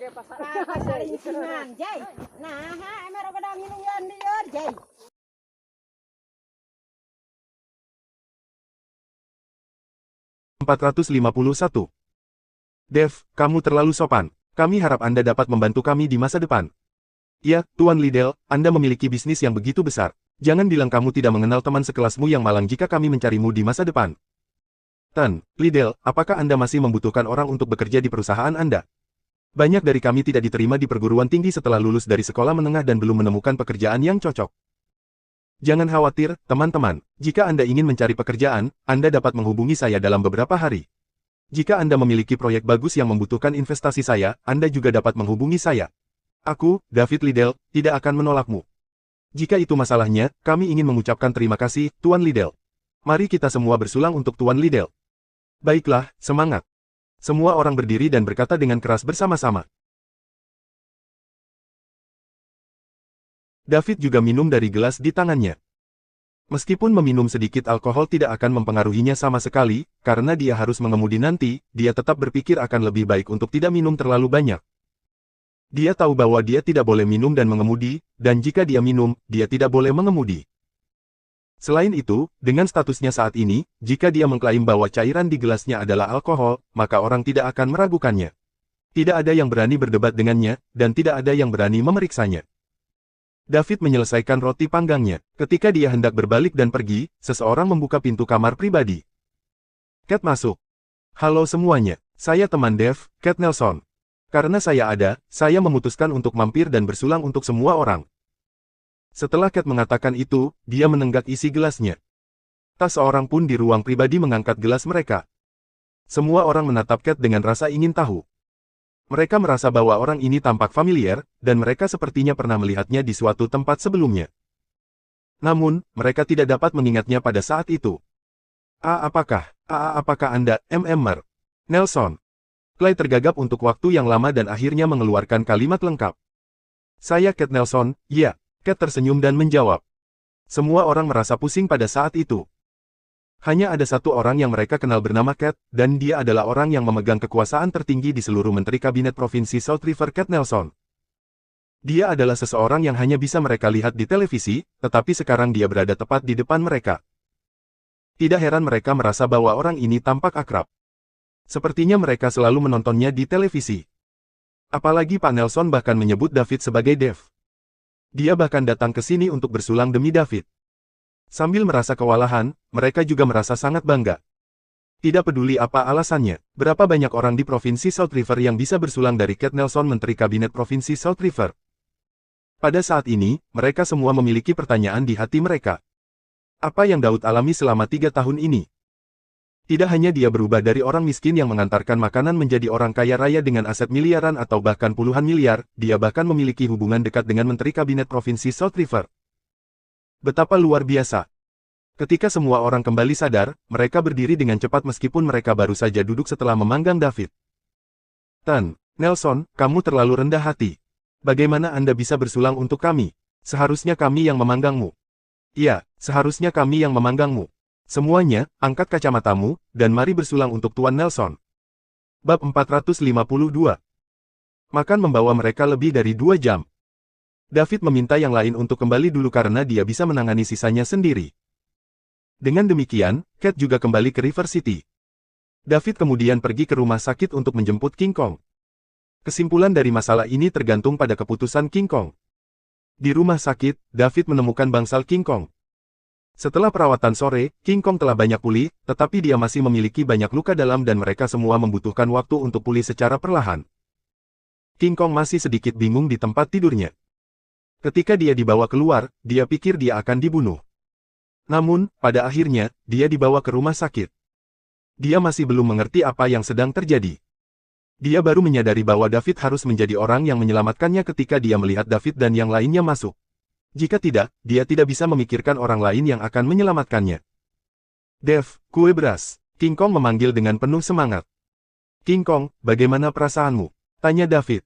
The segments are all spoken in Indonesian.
451. Dev, kamu terlalu sopan. Kami harap Anda dapat membantu kami di masa depan. Ya, Tuan Liddell, Anda memiliki bisnis yang begitu besar. Jangan bilang kamu tidak mengenal teman sekelasmu yang malang jika kami mencarimu di masa depan. Tan, Liddell, apakah Anda masih membutuhkan orang untuk bekerja di perusahaan Anda? Banyak dari kami tidak diterima di perguruan tinggi setelah lulus dari sekolah menengah dan belum menemukan pekerjaan yang cocok. Jangan khawatir, teman-teman. Jika Anda ingin mencari pekerjaan, Anda dapat menghubungi saya dalam beberapa hari. Jika Anda memiliki proyek bagus yang membutuhkan investasi saya, Anda juga dapat menghubungi saya. Aku, David Liddell, tidak akan menolakmu. Jika itu masalahnya, kami ingin mengucapkan terima kasih, Tuan Liddell. Mari kita semua bersulang untuk Tuan Liddell. Baiklah, semangat. Semua orang berdiri dan berkata dengan keras bersama-sama. David juga minum dari gelas di tangannya. Meskipun meminum sedikit alkohol tidak akan mempengaruhinya sama sekali, karena dia harus mengemudi nanti, dia tetap berpikir akan lebih baik untuk tidak minum terlalu banyak. Dia tahu bahwa dia tidak boleh minum dan mengemudi, dan jika dia minum, dia tidak boleh mengemudi. Selain itu, dengan statusnya saat ini, jika dia mengklaim bahwa cairan di gelasnya adalah alkohol, maka orang tidak akan meragukannya. Tidak ada yang berani berdebat dengannya, dan tidak ada yang berani memeriksanya. David menyelesaikan roti panggangnya. Ketika dia hendak berbalik dan pergi, seseorang membuka pintu kamar pribadi. Cat masuk. Halo semuanya, saya teman Dev, Cat Nelson. Karena saya memutuskan untuk mampir dan bersulang untuk semua orang. Setelah Cat mengatakan itu, dia menenggak isi gelasnya. Tak seorang pun di ruang pribadi mengangkat gelas mereka. Semua orang menatap Cat dengan rasa ingin tahu. Mereka merasa bahwa orang ini tampak familiar, dan mereka sepertinya pernah melihatnya di suatu tempat sebelumnya. Namun, mereka tidak dapat mengingatnya pada saat itu. Apakah Anda, Mer. Nelson? Clay tergagap untuk waktu yang lama dan akhirnya mengeluarkan kalimat lengkap. Saya Cat Nelson, ya. Cat tersenyum dan menjawab. Semua orang merasa pusing pada saat itu. Hanya ada satu orang yang mereka kenal bernama Cat, dan dia adalah orang yang memegang kekuasaan tertinggi di seluruh Menteri Kabinet Provinsi South River, Cat Nelson. Dia adalah seseorang yang hanya bisa mereka lihat di televisi, tetapi sekarang dia berada tepat di depan mereka. Tidak heran mereka merasa bahwa orang ini tampak akrab. Sepertinya mereka selalu menontonnya di televisi. Apalagi Pak Nelson bahkan menyebut David sebagai Dev. Dia bahkan datang ke sini untuk bersulang demi David. Sambil merasa kewalahan, mereka juga merasa sangat bangga. Tidak peduli apa alasannya, berapa banyak orang di Provinsi South River yang bisa bersulang dari Cat Nelson, Menteri Kabinet Provinsi South River. Pada saat ini, mereka semua memiliki pertanyaan di hati mereka. Apa yang Daud alami selama 3 tahun ini? Tidak hanya dia berubah dari orang miskin yang mengantarkan makanan menjadi orang kaya raya dengan aset miliaran atau bahkan puluhan miliar, dia bahkan memiliki hubungan dekat dengan Menteri Kabinet Provinsi South River. Betapa luar biasa. Ketika semua orang kembali sadar, mereka berdiri dengan cepat meskipun mereka baru saja duduk setelah memanggang David. Tan, Nelson, kamu terlalu rendah hati. Bagaimana Anda bisa bersulang untuk kami? Seharusnya kami yang memanggangmu. Iya, seharusnya kami yang memanggangmu. Semuanya, angkat kacamatamu, dan mari bersulang untuk Tuan Nelson. Bab 452. Makan membawa mereka lebih dari 2 jam. David meminta yang lain untuk kembali dulu karena dia bisa menangani sisanya sendiri. Dengan demikian, Cat juga kembali ke River City. David kemudian pergi ke rumah sakit untuk menjemput King Kong. Kesimpulan dari masalah ini tergantung pada keputusan King Kong. Di rumah sakit, David menemukan bangsal King Kong. Setelah perawatan sore, King Kong telah banyak pulih, tetapi dia masih memiliki banyak luka dalam dan mereka semua membutuhkan waktu untuk pulih secara perlahan. King Kong masih sedikit bingung di tempat tidurnya. Ketika dia dibawa keluar, dia pikir dia akan dibunuh. Namun, pada akhirnya, dia dibawa ke rumah sakit. Dia masih belum mengerti apa yang sedang terjadi. Dia baru menyadari bahwa David harus menjadi orang yang menyelamatkannya ketika dia melihat David dan yang lainnya masuk. Jika tidak, dia tidak bisa memikirkan orang lain yang akan menyelamatkannya. Dev, kue beras. King Kong memanggil dengan penuh semangat. King Kong, bagaimana perasaanmu? Tanya David.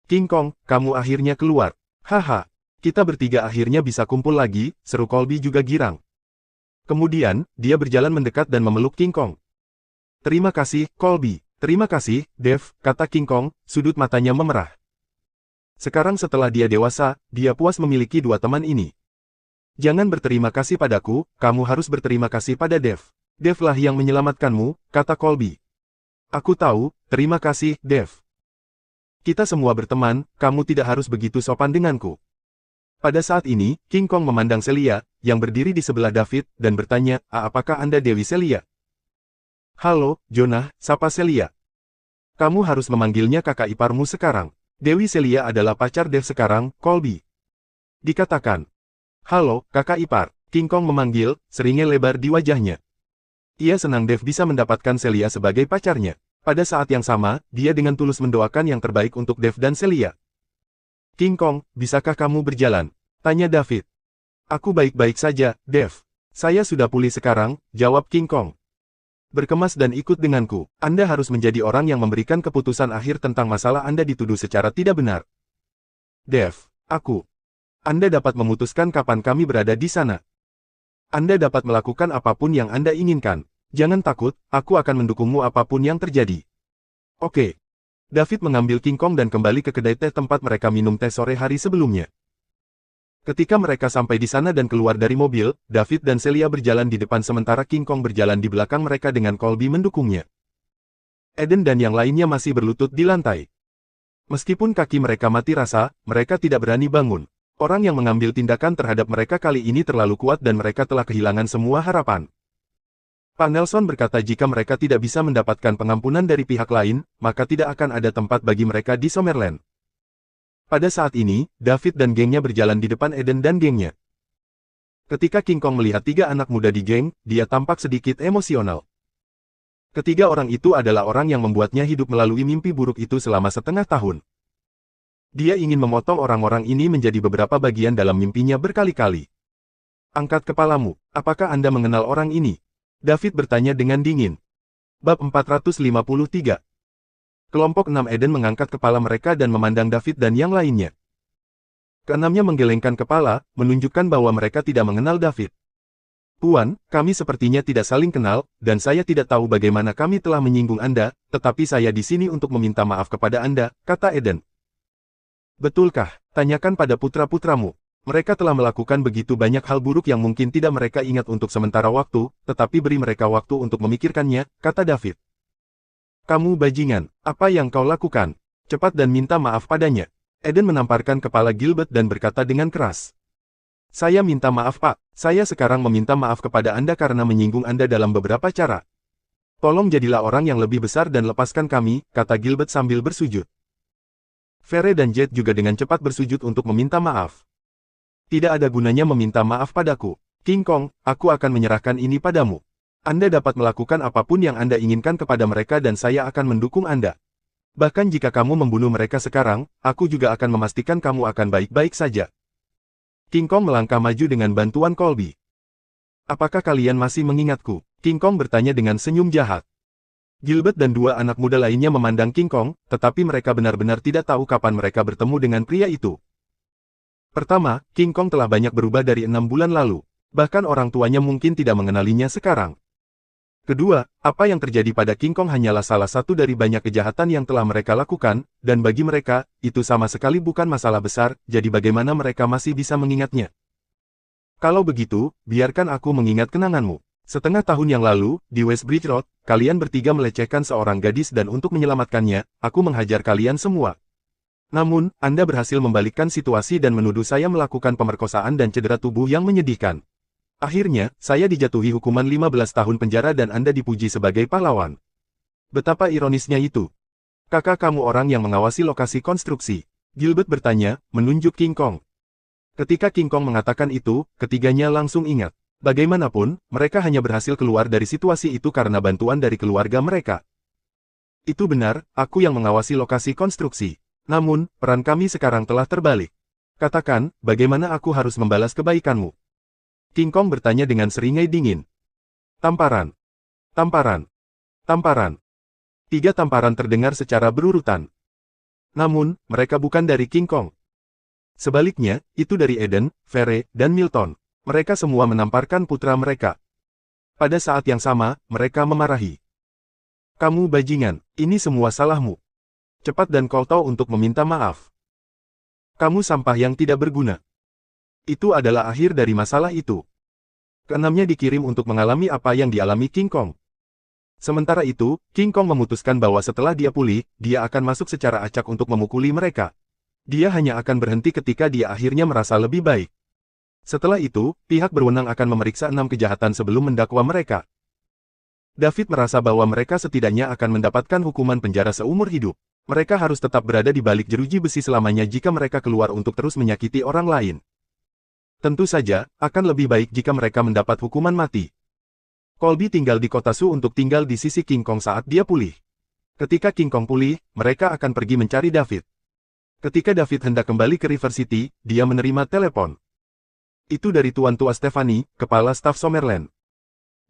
King Kong, kamu akhirnya keluar. Haha. Kita bertiga akhirnya bisa kumpul lagi, seru Colby juga girang. Kemudian, dia berjalan mendekat dan memeluk King Kong. Terima kasih, Colby. Terima kasih, Dev, kata King Kong, sudut matanya memerah. Sekarang setelah dia dewasa, dia puas memiliki dua teman ini. Jangan berterima kasih padaku, kamu harus berterima kasih pada Dev. Dev lah yang menyelamatkanmu, kata Colby. Aku tahu, terima kasih, Dev. Kita semua berteman, kamu tidak harus begitu sopan denganku. Pada saat ini, King Kong memandang Celia, yang berdiri di sebelah David, dan bertanya, apakah Anda Dewi Celia? Halo, Jonah, sapa Celia. Kamu harus memanggilnya kakak iparmu sekarang. Dewi Celia adalah pacar Dev sekarang, Colby. Dikatakan. Halo, kakak ipar. King Kong memanggil, seringnya lebar di wajahnya. Ia senang Dev bisa mendapatkan Celia sebagai pacarnya. Pada saat yang sama, dia dengan tulus mendoakan yang terbaik untuk Dev dan Celia. King Kong, bisakah kamu berjalan? Tanya David. Aku baik-baik saja, Dev. Saya sudah pulih sekarang, jawab King Kong. Berkemas dan ikut denganku. Anda harus menjadi orang yang memberikan keputusan akhir tentang masalah Anda dituduh secara tidak benar. Dev, aku. Anda dapat memutuskan kapan kami berada di sana. Anda dapat melakukan apapun yang Anda inginkan. Jangan takut, aku akan mendukungmu apapun yang terjadi. Oke. David mengambil King Kong dan kembali ke kedai teh tempat mereka minum teh sore hari sebelumnya. Ketika mereka sampai di sana dan keluar dari mobil, David dan Celia berjalan di depan sementara King Kong berjalan di belakang mereka dengan Colby mendukungnya. Eden dan yang lainnya masih berlutut di lantai. Meskipun kaki mereka mati rasa, mereka tidak berani bangun. Orang yang mengambil tindakan terhadap mereka kali ini terlalu kuat dan mereka telah kehilangan semua harapan. Pak Nelson berkata jika mereka tidak bisa mendapatkan pengampunan dari pihak lain, maka tidak akan ada tempat bagi mereka di Summerland. Pada saat ini, David dan gengnya berjalan di depan Eden dan gengnya. Ketika King Kong melihat tiga anak muda di geng, dia tampak sedikit emosional. Ketiga orang itu adalah orang yang membuatnya hidup melalui mimpi buruk itu selama setengah tahun. Dia ingin memotong orang-orang ini menjadi beberapa bagian dalam mimpinya berkali-kali. Angkat kepalamu, apakah Anda mengenal orang ini? David bertanya dengan dingin. Bab 453. Kelompok 6 Eden mengangkat kepala mereka dan memandang David dan yang lainnya. Keenamnya menggelengkan kepala, menunjukkan bahwa mereka tidak mengenal David. Puan, kami sepertinya tidak saling kenal, dan saya tidak tahu bagaimana kami telah menyinggung Anda, tetapi saya di sini untuk meminta maaf kepada Anda, kata Eden. Betulkah? Tanyakan pada putra-putramu. Mereka telah melakukan begitu banyak hal buruk yang mungkin tidak mereka ingat untuk sementara waktu, tetapi beri mereka waktu untuk memikirkannya, kata David. Kamu bajingan, apa yang kau lakukan? Cepat dan minta maaf padanya. Eden menamparkan kepala Gilbert dan berkata dengan keras. Saya minta maaf Pak, saya sekarang meminta maaf kepada Anda karena menyinggung Anda dalam beberapa cara. Tolong jadilah orang yang lebih besar dan lepaskan kami, kata Gilbert sambil bersujud. Fere dan Jet juga dengan cepat bersujud untuk meminta maaf. Tidak ada gunanya meminta maaf padaku. King Kong, aku akan menyerahkan ini padamu. Anda dapat melakukan apapun yang Anda inginkan kepada mereka dan saya akan mendukung Anda. Bahkan jika kamu membunuh mereka sekarang, aku juga akan memastikan kamu akan baik-baik saja. King Kong melangkah maju dengan bantuan Colby. Apakah kalian masih mengingatku? King Kong bertanya dengan senyum jahat. Gilbert dan dua anak muda lainnya memandang King Kong, tetapi mereka benar-benar tidak tahu kapan mereka bertemu dengan pria itu. Pertama, King Kong telah banyak berubah dari 6 bulan lalu. Bahkan orang tuanya mungkin tidak mengenalinya sekarang. Kedua, apa yang terjadi pada King Kong hanyalah salah satu dari banyak kejahatan yang telah mereka lakukan, dan bagi mereka, itu sama sekali bukan masalah besar, jadi bagaimana mereka masih bisa mengingatnya? Kalau begitu, biarkan aku mengingat kenanganmu. Setengah tahun yang lalu, di West Bridge Road, kalian bertiga melecehkan seorang gadis dan untuk menyelamatkannya, aku menghajar kalian semua. Namun, Anda berhasil membalikkan situasi dan menuduh saya melakukan pemerkosaan dan cedera tubuh yang menyedihkan. Akhirnya, saya dijatuhi hukuman 15 tahun penjara dan Anda dipuji sebagai pahlawan. Betapa ironisnya itu. Kakak kamu orang yang mengawasi lokasi konstruksi. Gilbert bertanya, menunjuk King Kong. Ketika King Kong mengatakan itu, ketiganya langsung ingat. Bagaimanapun, mereka hanya berhasil keluar dari situasi itu karena bantuan dari keluarga mereka. Itu benar, aku yang mengawasi lokasi konstruksi. Namun, peran kami sekarang telah terbalik. Katakan, bagaimana aku harus membalas kebaikanmu? King Kong bertanya dengan seringai dingin. Tamparan. Tamparan. Tamparan. 3 tamparan terdengar secara berurutan. Namun, mereka bukan dari King Kong. Sebaliknya, itu dari Eden, Fere, dan Milton. Mereka semua menamparkan putra mereka. Pada saat yang sama, mereka memarahi. Kamu bajingan, ini semua salahmu. Cepat dan kontol untuk meminta maaf. Kamu sampah yang tidak berguna. Itu adalah akhir dari masalah itu. Keenamnya dikirim untuk mengalami apa yang dialami King Kong. Sementara itu, King Kong memutuskan bahwa setelah dia pulih, dia akan masuk secara acak untuk memukuli mereka. Dia hanya akan berhenti ketika dia akhirnya merasa lebih baik. Setelah itu, pihak berwenang akan memeriksa 6 kejahatan sebelum mendakwa mereka. David merasa bahwa mereka setidaknya akan mendapatkan hukuman penjara seumur hidup. Mereka harus tetap berada di balik jeruji besi selamanya jika mereka keluar untuk terus menyakiti orang lain. Tentu saja, akan lebih baik jika mereka mendapat hukuman mati. Colby tinggal di kota Su untuk tinggal di sisi King Kong saat dia pulih. Ketika King Kong pulih, mereka akan pergi mencari David. Ketika David hendak kembali ke River City, dia menerima telepon. Itu dari Tuan Tua Stephanie, kepala staf Summerland.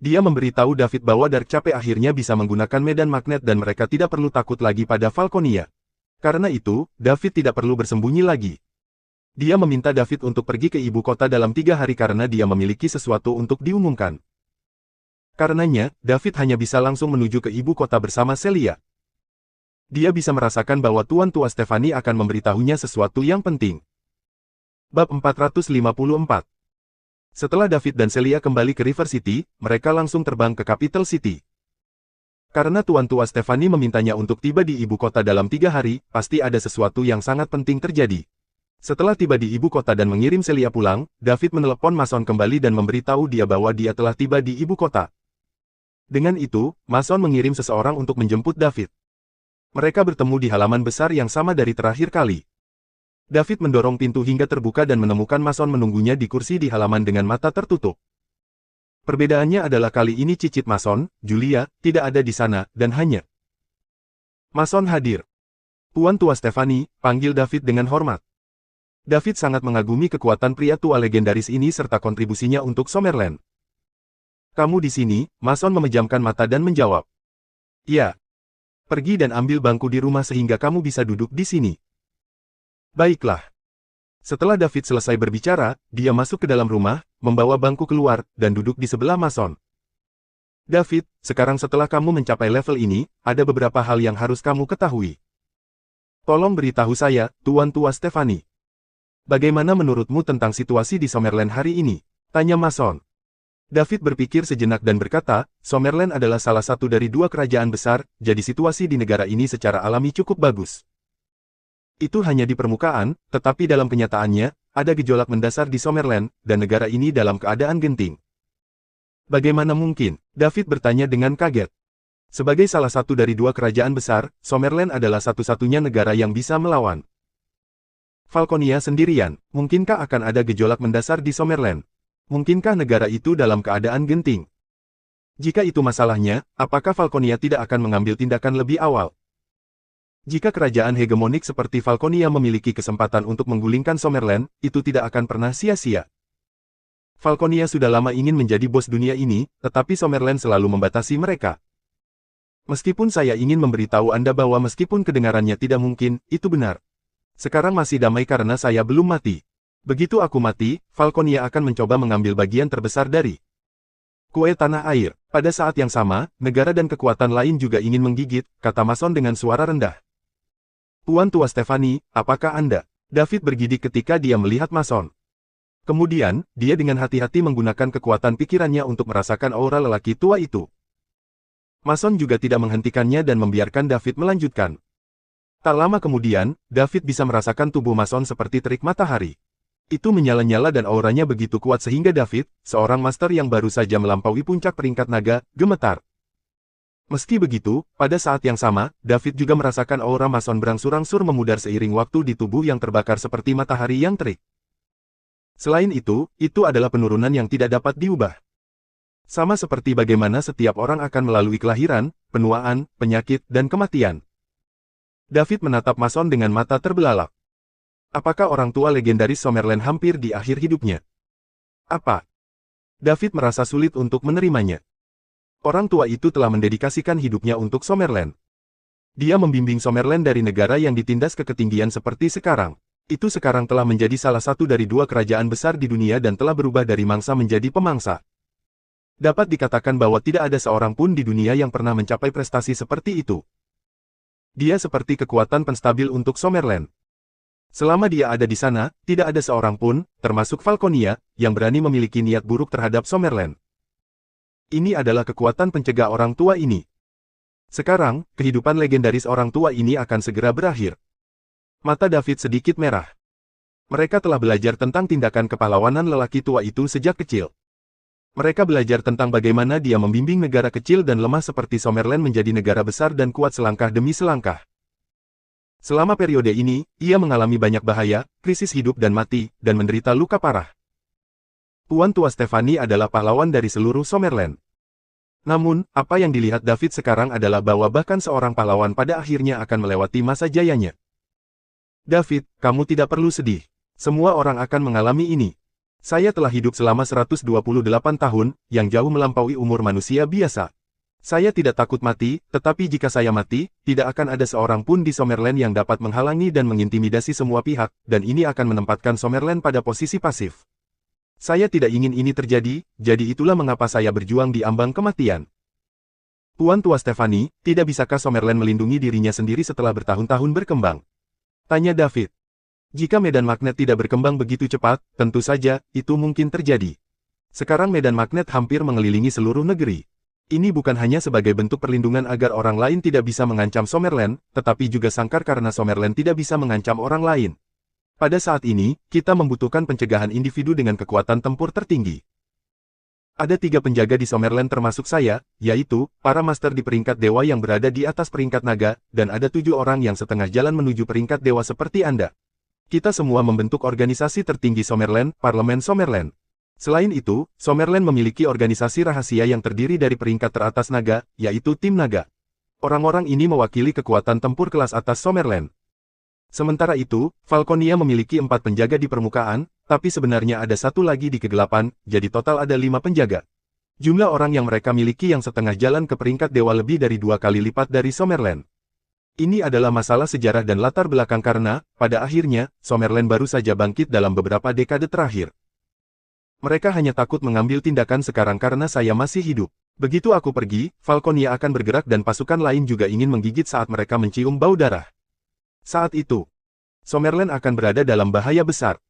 Dia memberitahu David bahwa Dark Cape akhirnya bisa menggunakan medan magnet dan mereka tidak perlu takut lagi pada Falconia. Karena itu, David tidak perlu bersembunyi lagi. Dia meminta David untuk pergi ke ibu kota dalam 3 hari karena dia memiliki sesuatu untuk diumumkan. Karenanya, David hanya bisa langsung menuju ke ibu kota bersama Celia. Dia bisa merasakan bahwa Tuan Tua Stephanie akan memberitahunya sesuatu yang penting. Bab 454. Setelah David dan Celia kembali ke River City, mereka langsung terbang ke Capital City. Karena Tuan Tua Stephanie memintanya untuk tiba di ibu kota dalam 3 hari, pasti ada sesuatu yang sangat penting terjadi. Setelah tiba di ibu kota dan mengirim Celia pulang, David menelepon Mason kembali dan memberitahu dia bahwa dia telah tiba di ibu kota. Dengan itu, Mason mengirim seseorang untuk menjemput David. Mereka bertemu di halaman besar yang sama dari terakhir kali. David mendorong pintu hingga terbuka dan menemukan Mason menunggunya di kursi di halaman dengan mata tertutup. Perbedaannya adalah kali ini cicit Mason, Julia, tidak ada di sana, dan hanya Mason hadir. Tuan Tua Stephanie, panggil David dengan hormat. David sangat mengagumi kekuatan pria tua legendaris ini serta kontribusinya untuk Summerland. Kamu di sini, Mason memejamkan mata dan menjawab. Ya. Pergi dan ambil bangku di rumah sehingga kamu bisa duduk di sini. Baiklah. Setelah David selesai berbicara, dia masuk ke dalam rumah, membawa bangku keluar, dan duduk di sebelah Mason. David, sekarang setelah kamu mencapai level ini, ada beberapa hal yang harus kamu ketahui. Tolong beritahu saya, Tuan Tua Stephanie. Bagaimana menurutmu tentang situasi di Summerland hari ini? Tanya Mason. David berpikir sejenak dan berkata, Summerland adalah salah satu dari 2 kerajaan besar, jadi situasi di negara ini secara alami cukup bagus. Itu hanya di permukaan, tetapi dalam kenyataannya, ada gejolak mendasar di Summerland, dan negara ini dalam keadaan genting. Bagaimana mungkin? David bertanya dengan kaget. Sebagai salah satu dari 2 kerajaan besar, Summerland adalah satu-satunya negara yang bisa melawan Falconia sendirian. Mungkinkah akan ada gejolak mendasar di Summerland? Mungkinkah negara itu dalam keadaan genting? Jika itu masalahnya, apakah Falconia tidak akan mengambil tindakan lebih awal? Jika kerajaan hegemonik seperti Falconia memiliki kesempatan untuk menggulingkan Summerland, itu tidak akan pernah sia-sia. Falconia sudah lama ingin menjadi bos dunia ini, tetapi Summerland selalu membatasi mereka. Meskipun saya ingin memberitahu Anda bahwa meskipun kedengarannya tidak mungkin, itu benar. Sekarang masih damai karena saya belum mati. Begitu aku mati, Falconia akan mencoba mengambil bagian terbesar dari kue tanah air. Pada saat yang sama, negara dan kekuatan lain juga ingin menggigit, kata Mason dengan suara rendah. Tuan Tua Stephanie, apakah Anda? David bergidik ketika dia melihat Mason. Kemudian, dia dengan hati-hati menggunakan kekuatan pikirannya untuk merasakan aura lelaki tua itu. Mason juga tidak menghentikannya dan membiarkan David melanjutkan. Tak lama kemudian, David bisa merasakan tubuh Mason seperti terik matahari. Itu menyala-nyala dan auranya begitu kuat sehingga David, seorang master yang baru saja melampaui puncak peringkat naga, gemetar. Meski begitu, pada saat yang sama, David juga merasakan aura Mason berangsur-angsur memudar seiring waktu di tubuh yang terbakar seperti matahari yang terik. Selain itu adalah penurunan yang tidak dapat diubah. Sama seperti bagaimana setiap orang akan melalui kelahiran, penuaan, penyakit, dan kematian. David menatap Mason dengan mata terbelalak. Apakah orang tua legendaris Summerland hampir di akhir hidupnya? Apa? David merasa sulit untuk menerimanya. Orang tua itu telah mendedikasikan hidupnya untuk Summerland. Dia membimbing Summerland dari negara yang ditindas ke ketinggian seperti sekarang. Itu sekarang telah menjadi salah satu dari 2 kerajaan besar di dunia dan telah berubah dari mangsa menjadi pemangsa. Dapat dikatakan bahwa tidak ada seorang pun di dunia yang pernah mencapai prestasi seperti itu. Dia seperti kekuatan penstabil untuk Summerland. Selama dia ada di sana, tidak ada seorang pun, termasuk Falconia, yang berani memiliki niat buruk terhadap Summerland. Ini adalah kekuatan pencegah orang tua ini. Sekarang, kehidupan legendaris orang tua ini akan segera berakhir. Mata David sedikit merah. Mereka telah belajar tentang tindakan kepahlawanan lelaki tua itu sejak kecil. Mereka belajar tentang bagaimana dia membimbing negara kecil dan lemah seperti Summerland menjadi negara besar dan kuat selangkah demi selangkah. Selama periode ini, ia mengalami banyak bahaya, krisis hidup dan mati, dan menderita luka parah. Puan tua Stephanie adalah pahlawan dari seluruh Summerland. Namun, apa yang dilihat David sekarang adalah bahwa bahkan seorang pahlawan pada akhirnya akan melewati masa jayanya. David, kamu tidak perlu sedih. Semua orang akan mengalami ini. Saya telah hidup selama 128 tahun, yang jauh melampaui umur manusia biasa. Saya tidak takut mati, tetapi jika saya mati, tidak akan ada seorang pun di Summerland yang dapat menghalangi dan mengintimidasi semua pihak, dan ini akan menempatkan Summerland pada posisi pasif. Saya tidak ingin ini terjadi, jadi itulah mengapa saya berjuang di ambang kematian. Puan tua Stephanie, tidak bisakah Summerland melindungi dirinya sendiri setelah bertahun-tahun berkembang? Tanya David. Jika medan magnet tidak berkembang begitu cepat, tentu saja, itu mungkin terjadi. Sekarang medan magnet hampir mengelilingi seluruh negeri. Ini bukan hanya sebagai bentuk perlindungan agar orang lain tidak bisa mengancam Summerland, tetapi juga sangkar karena Summerland tidak bisa mengancam orang lain. Pada saat ini, kita membutuhkan pencegahan individu dengan kekuatan tempur tertinggi. Ada 3 penjaga di Summerland termasuk saya, yaitu, para master di peringkat dewa yang berada di atas peringkat naga, dan ada 7 orang yang setengah jalan menuju peringkat dewa seperti Anda. Kita semua membentuk organisasi tertinggi Summerland, Parlemen Summerland. Selain itu, Summerland memiliki organisasi rahasia yang terdiri dari peringkat teratas naga, yaitu Tim Naga. Orang-orang ini mewakili kekuatan tempur kelas atas Summerland. Sementara itu, Falconia memiliki 4 penjaga di permukaan, tapi sebenarnya ada 1 lagi di kegelapan, jadi total ada 5 penjaga. Jumlah orang yang mereka miliki yang setengah jalan ke peringkat dewa lebih dari 2 kali lipat dari Summerland. Ini adalah masalah sejarah dan latar belakang karena, pada akhirnya, Summerland baru saja bangkit dalam beberapa dekade terakhir. Mereka hanya takut mengambil tindakan sekarang karena saya masih hidup. Begitu aku pergi, Falconia akan bergerak dan pasukan lain juga ingin menggigit saat mereka mencium bau darah. Saat itu, Summerland akan berada dalam bahaya besar.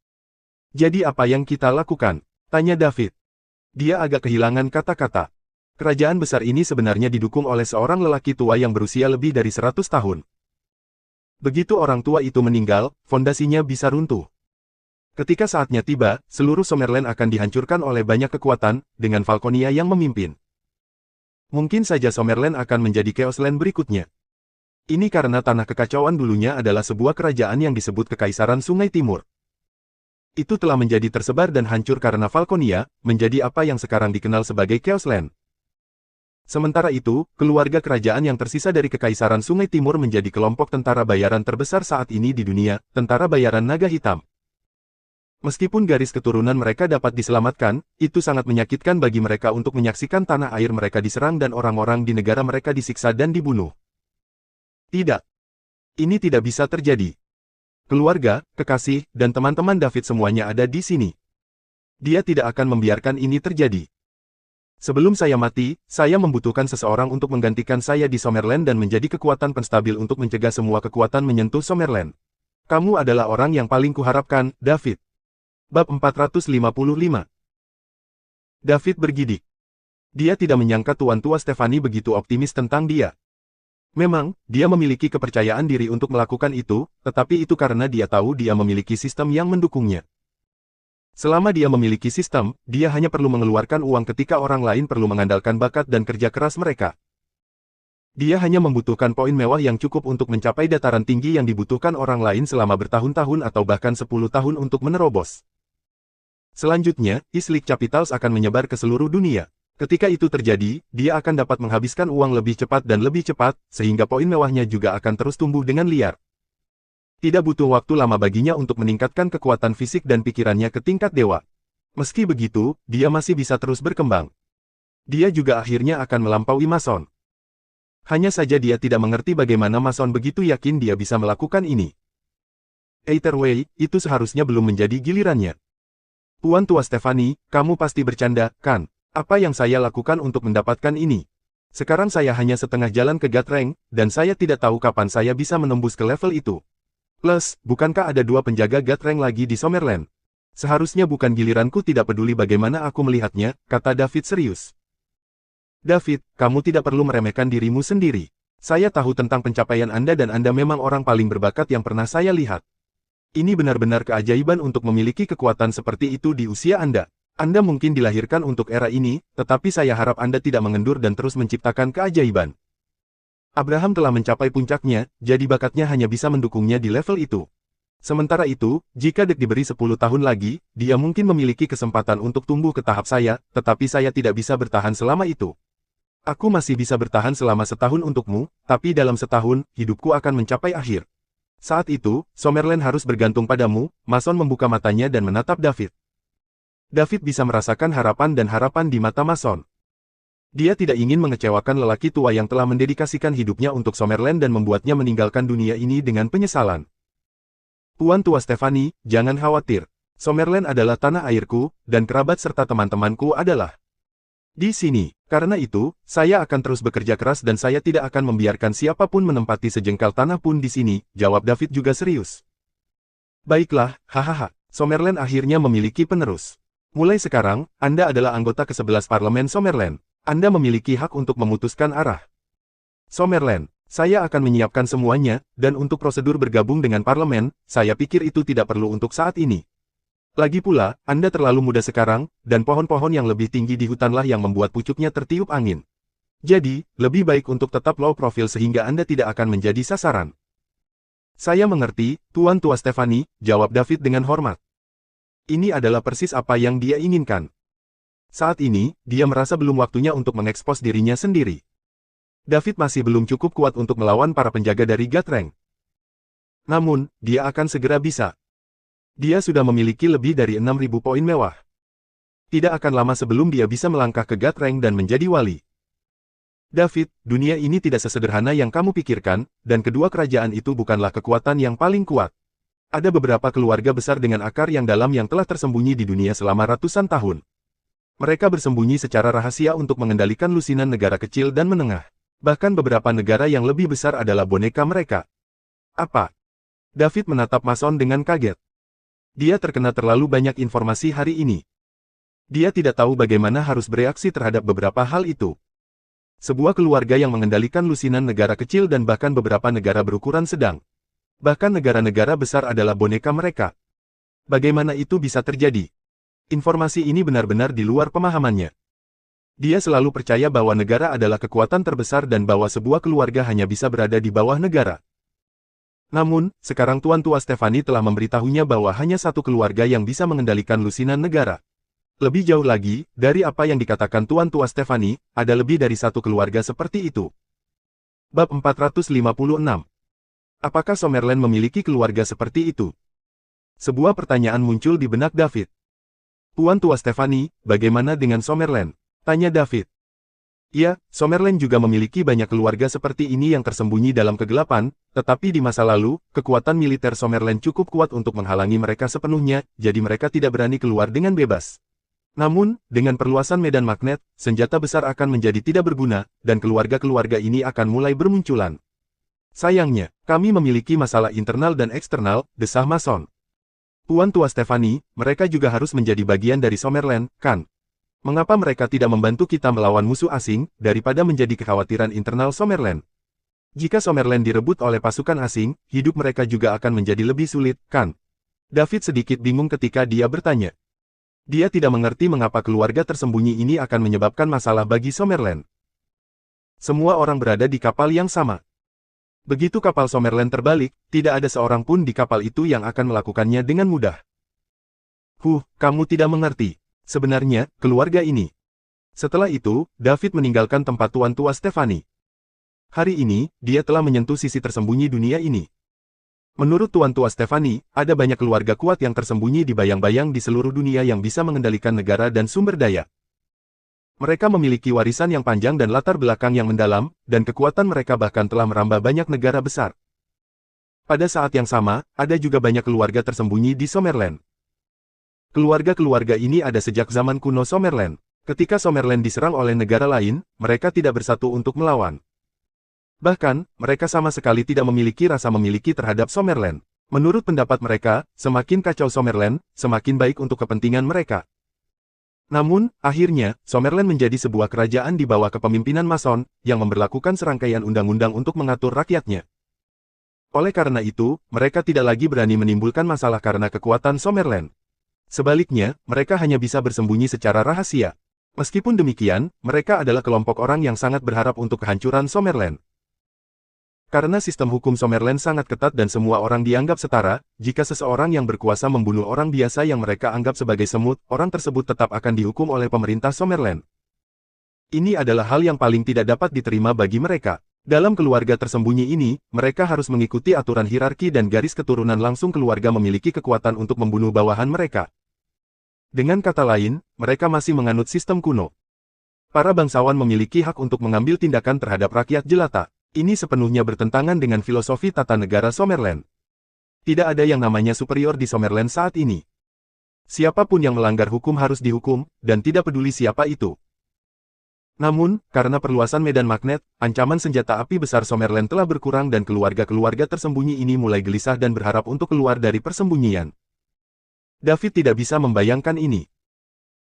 Jadi apa yang kita lakukan? Tanya David. Dia agak kehilangan kata-kata. Kerajaan besar ini sebenarnya didukung oleh seorang lelaki tua yang berusia lebih dari 100 tahun. Begitu orang tua itu meninggal, fondasinya bisa runtuh. Ketika saatnya tiba, seluruh Summerland akan dihancurkan oleh banyak kekuatan, dengan Falconia yang memimpin. Mungkin saja Summerland akan menjadi Chaosland berikutnya. Ini karena tanah kekacauan dulunya adalah sebuah kerajaan yang disebut Kekaisaran Sungai Timur. Itu telah menjadi tersebar dan hancur karena Falconia, menjadi apa yang sekarang dikenal sebagai Chaosland. Sementara itu, keluarga kerajaan yang tersisa dari Kekaisaran Sungai Timur menjadi kelompok tentara bayaran terbesar saat ini di dunia, Tentara Bayaran Naga Hitam. Meskipun garis keturunan mereka dapat diselamatkan, itu sangat menyakitkan bagi mereka untuk menyaksikan tanah air mereka diserang dan orang-orang di negara mereka disiksa dan dibunuh. Tidak. Ini tidak bisa terjadi. Keluarga, kekasih, dan teman-teman David semuanya ada di sini. Dia tidak akan membiarkan ini terjadi. Sebelum saya mati, saya membutuhkan seseorang untuk menggantikan saya di Summerland dan menjadi kekuatan penstabil untuk mencegah semua kekuatan menyentuh Summerland. Kamu adalah orang yang paling kuharapkan, David. Bab 455. David bergidik. Dia tidak menyangka Tuan Tua Stephanie begitu optimis tentang dia. Memang, dia memiliki kepercayaan diri untuk melakukan itu, tetapi itu karena dia tahu dia memiliki sistem yang mendukungnya. Selama dia memiliki sistem, dia hanya perlu mengeluarkan uang ketika orang lain perlu mengandalkan bakat dan kerja keras mereka. Dia hanya membutuhkan poin mewah yang cukup untuk mencapai dataran tinggi yang dibutuhkan orang lain selama bertahun-tahun atau bahkan 10 tahun untuk menerobos. Selanjutnya, Islik Capitals akan menyebar ke seluruh dunia. Ketika itu terjadi, dia akan dapat menghabiskan uang lebih cepat dan lebih cepat, sehingga poin mewahnya juga akan terus tumbuh dengan liar. Tidak butuh waktu lama baginya untuk meningkatkan kekuatan fisik dan pikirannya ke tingkat dewa. Meski begitu, dia masih bisa terus berkembang. Dia juga akhirnya akan melampaui Mason. Hanya saja dia tidak mengerti bagaimana Mason begitu yakin dia bisa melakukan ini. Either way, itu seharusnya belum menjadi gilirannya. Tuan Tua Stephanie, kamu pasti bercanda, kan? Apa yang saya lakukan untuk mendapatkan ini? Sekarang saya hanya setengah jalan ke God Rank, dan saya tidak tahu kapan saya bisa menembus ke level itu. Plus, bukankah ada 2 penjaga God Rank lagi di Summerland? Seharusnya bukan giliranku tidak peduli bagaimana aku melihatnya, kata David serius. David, kamu tidak perlu meremehkan dirimu sendiri. Saya tahu tentang pencapaian Anda dan Anda memang orang paling berbakat yang pernah saya lihat. Ini benar-benar keajaiban untuk memiliki kekuatan seperti itu di usia Anda. Anda mungkin dilahirkan untuk era ini, tetapi saya harap Anda tidak mengendur dan terus menciptakan keajaiban. Abraham telah mencapai puncaknya, jadi bakatnya hanya bisa mendukungnya di level itu. Sementara itu, jika Dek diberi 10 tahun lagi, dia mungkin memiliki kesempatan untuk tumbuh ke tahap saya, tetapi saya tidak bisa bertahan selama itu. Aku masih bisa bertahan selama setahun untukmu, tapi dalam setahun, hidupku akan mencapai akhir. Saat itu, Summerland harus bergantung padamu. Mason membuka matanya dan menatap David. David bisa merasakan harapan dan harapan di mata Mason. Dia tidak ingin mengecewakan lelaki tua yang telah mendedikasikan hidupnya untuk Summerland dan membuatnya meninggalkan dunia ini dengan penyesalan. Tuan Tua Stephanie, jangan khawatir. Summerland adalah tanah airku, dan kerabat serta teman-temanku adalah di sini. Karena itu, saya akan terus bekerja keras dan saya tidak akan membiarkan siapapun menempati sejengkal tanah pun di sini, jawab David juga serius. Baiklah, hahaha. Summerland akhirnya memiliki penerus. Mulai sekarang, Anda adalah anggota ke-11 Parlemen Summerland. Anda memiliki hak untuk memutuskan arah. Summerland, saya akan menyiapkan semuanya, dan untuk prosedur bergabung dengan parlemen, saya pikir itu tidak perlu untuk saat ini. Lagi pula, Anda terlalu muda sekarang, dan pohon-pohon yang lebih tinggi di hutanlah yang membuat pucuknya tertiup angin. Jadi, lebih baik untuk tetap low profile sehingga Anda tidak akan menjadi sasaran. Saya mengerti, Tuan Tua Stephanie, jawab David dengan hormat. Ini adalah persis apa yang dia inginkan. Saat ini, dia merasa belum waktunya untuk mengekspos dirinya sendiri. David masih belum cukup kuat untuk melawan para penjaga dari God Rank. Namun, dia akan segera bisa. Dia sudah memiliki lebih dari 6.000 poin mewah. Tidak akan lama sebelum dia bisa melangkah ke God Rank dan menjadi wali. David, dunia ini tidak sesederhana yang kamu pikirkan, dan kedua kerajaan itu bukanlah kekuatan yang paling kuat. Ada beberapa keluarga besar dengan akar yang dalam yang telah tersembunyi di dunia selama ratusan tahun. Mereka bersembunyi secara rahasia untuk mengendalikan lusinan negara kecil dan menengah. Bahkan beberapa negara yang lebih besar adalah boneka mereka. Apa? David menatap Mason dengan kaget. Dia terkena terlalu banyak informasi hari ini. Dia tidak tahu bagaimana harus bereaksi terhadap beberapa hal itu. Sebuah keluarga yang mengendalikan lusinan negara kecil dan bahkan beberapa negara berukuran sedang. Bahkan negara-negara besar adalah boneka mereka. Bagaimana itu bisa terjadi? Informasi ini benar-benar di luar pemahamannya. Dia selalu percaya bahwa negara adalah kekuatan terbesar dan bahwa sebuah keluarga hanya bisa berada di bawah negara. Namun, sekarang Tuan Tua Stephanie telah memberitahunya bahwa hanya satu keluarga yang bisa mengendalikan lusinan negara. Lebih jauh lagi, dari apa yang dikatakan Tuan Tua Stephanie, ada lebih dari satu keluarga seperti itu. Bab 456. Apakah Summerland memiliki keluarga seperti itu? Sebuah pertanyaan muncul di benak David. Tuan Tua Stephanie, bagaimana dengan Summerland? Tanya David. Ya, Summerland juga memiliki banyak keluarga seperti ini yang tersembunyi dalam kegelapan, tetapi di masa lalu, kekuatan militer Summerland cukup kuat untuk menghalangi mereka sepenuhnya, jadi mereka tidak berani keluar dengan bebas. Namun, dengan perluasan medan magnet, senjata besar akan menjadi tidak berguna, dan keluarga-keluarga ini akan mulai bermunculan. Sayangnya, kami memiliki masalah internal dan eksternal, desah Mason. Tuan Tua Stephanie, mereka juga harus menjadi bagian dari Summerland, kan? Mengapa mereka tidak membantu kita melawan musuh asing, daripada menjadi kekhawatiran internal Summerland? Jika Summerland direbut oleh pasukan asing, hidup mereka juga akan menjadi lebih sulit, kan? David sedikit bingung ketika dia bertanya. Dia tidak mengerti mengapa keluarga tersembunyi ini akan menyebabkan masalah bagi Summerland. Semua orang berada di kapal yang sama. Begitu kapal Summerland terbalik, tidak ada seorang pun di kapal itu yang akan melakukannya dengan mudah. Kamu tidak mengerti. Sebenarnya, keluarga ini. Setelah itu, David meninggalkan tempat Tuan Tua Stephanie. Hari ini, dia telah menyentuh sisi tersembunyi dunia ini. Menurut Tuan Tua Stephanie, ada banyak keluarga kuat yang tersembunyi di bayang-bayang di seluruh dunia yang bisa mengendalikan negara dan sumber daya. Mereka memiliki warisan yang panjang dan latar belakang yang mendalam, dan kekuatan mereka bahkan telah merambah banyak negara besar. Pada saat yang sama, ada juga banyak keluarga tersembunyi di Summerland. Keluarga-keluarga ini ada sejak zaman kuno Summerland. Ketika Summerland diserang oleh negara lain, mereka tidak bersatu untuk melawan. Bahkan, mereka sama sekali tidak memiliki rasa memiliki terhadap Summerland. Menurut pendapat mereka, semakin kacau Summerland, semakin baik untuk kepentingan mereka. Namun, akhirnya, Summerland menjadi sebuah kerajaan di bawah kepemimpinan Mason, yang memberlakukan serangkaian undang-undang untuk mengatur rakyatnya. Oleh karena itu, mereka tidak lagi berani menimbulkan masalah karena kekuatan Summerland. Sebaliknya, mereka hanya bisa bersembunyi secara rahasia. Meskipun demikian, mereka adalah kelompok orang yang sangat berharap untuk kehancuran Summerland. Karena sistem hukum Summerland sangat ketat dan semua orang dianggap setara, jika seseorang yang berkuasa membunuh orang biasa yang mereka anggap sebagai semut, orang tersebut tetap akan dihukum oleh pemerintah Summerland. Ini adalah hal yang paling tidak dapat diterima bagi mereka. Dalam keluarga tersembunyi ini, mereka harus mengikuti aturan hierarki dan garis keturunan langsung keluarga memiliki kekuatan untuk membunuh bawahan mereka. Dengan kata lain, mereka masih menganut sistem kuno. Para bangsawan memiliki hak untuk mengambil tindakan terhadap rakyat jelata. Ini sepenuhnya bertentangan dengan filosofi tata negara Summerland. Tidak ada yang namanya superior di Summerland saat ini. Siapapun yang melanggar hukum harus dihukum, dan tidak peduli siapa itu. Namun, karena perluasan medan magnet, ancaman senjata api besar Summerland telah berkurang dan keluarga-keluarga tersembunyi ini mulai gelisah dan berharap untuk keluar dari persembunyian. David tidak bisa membayangkan ini.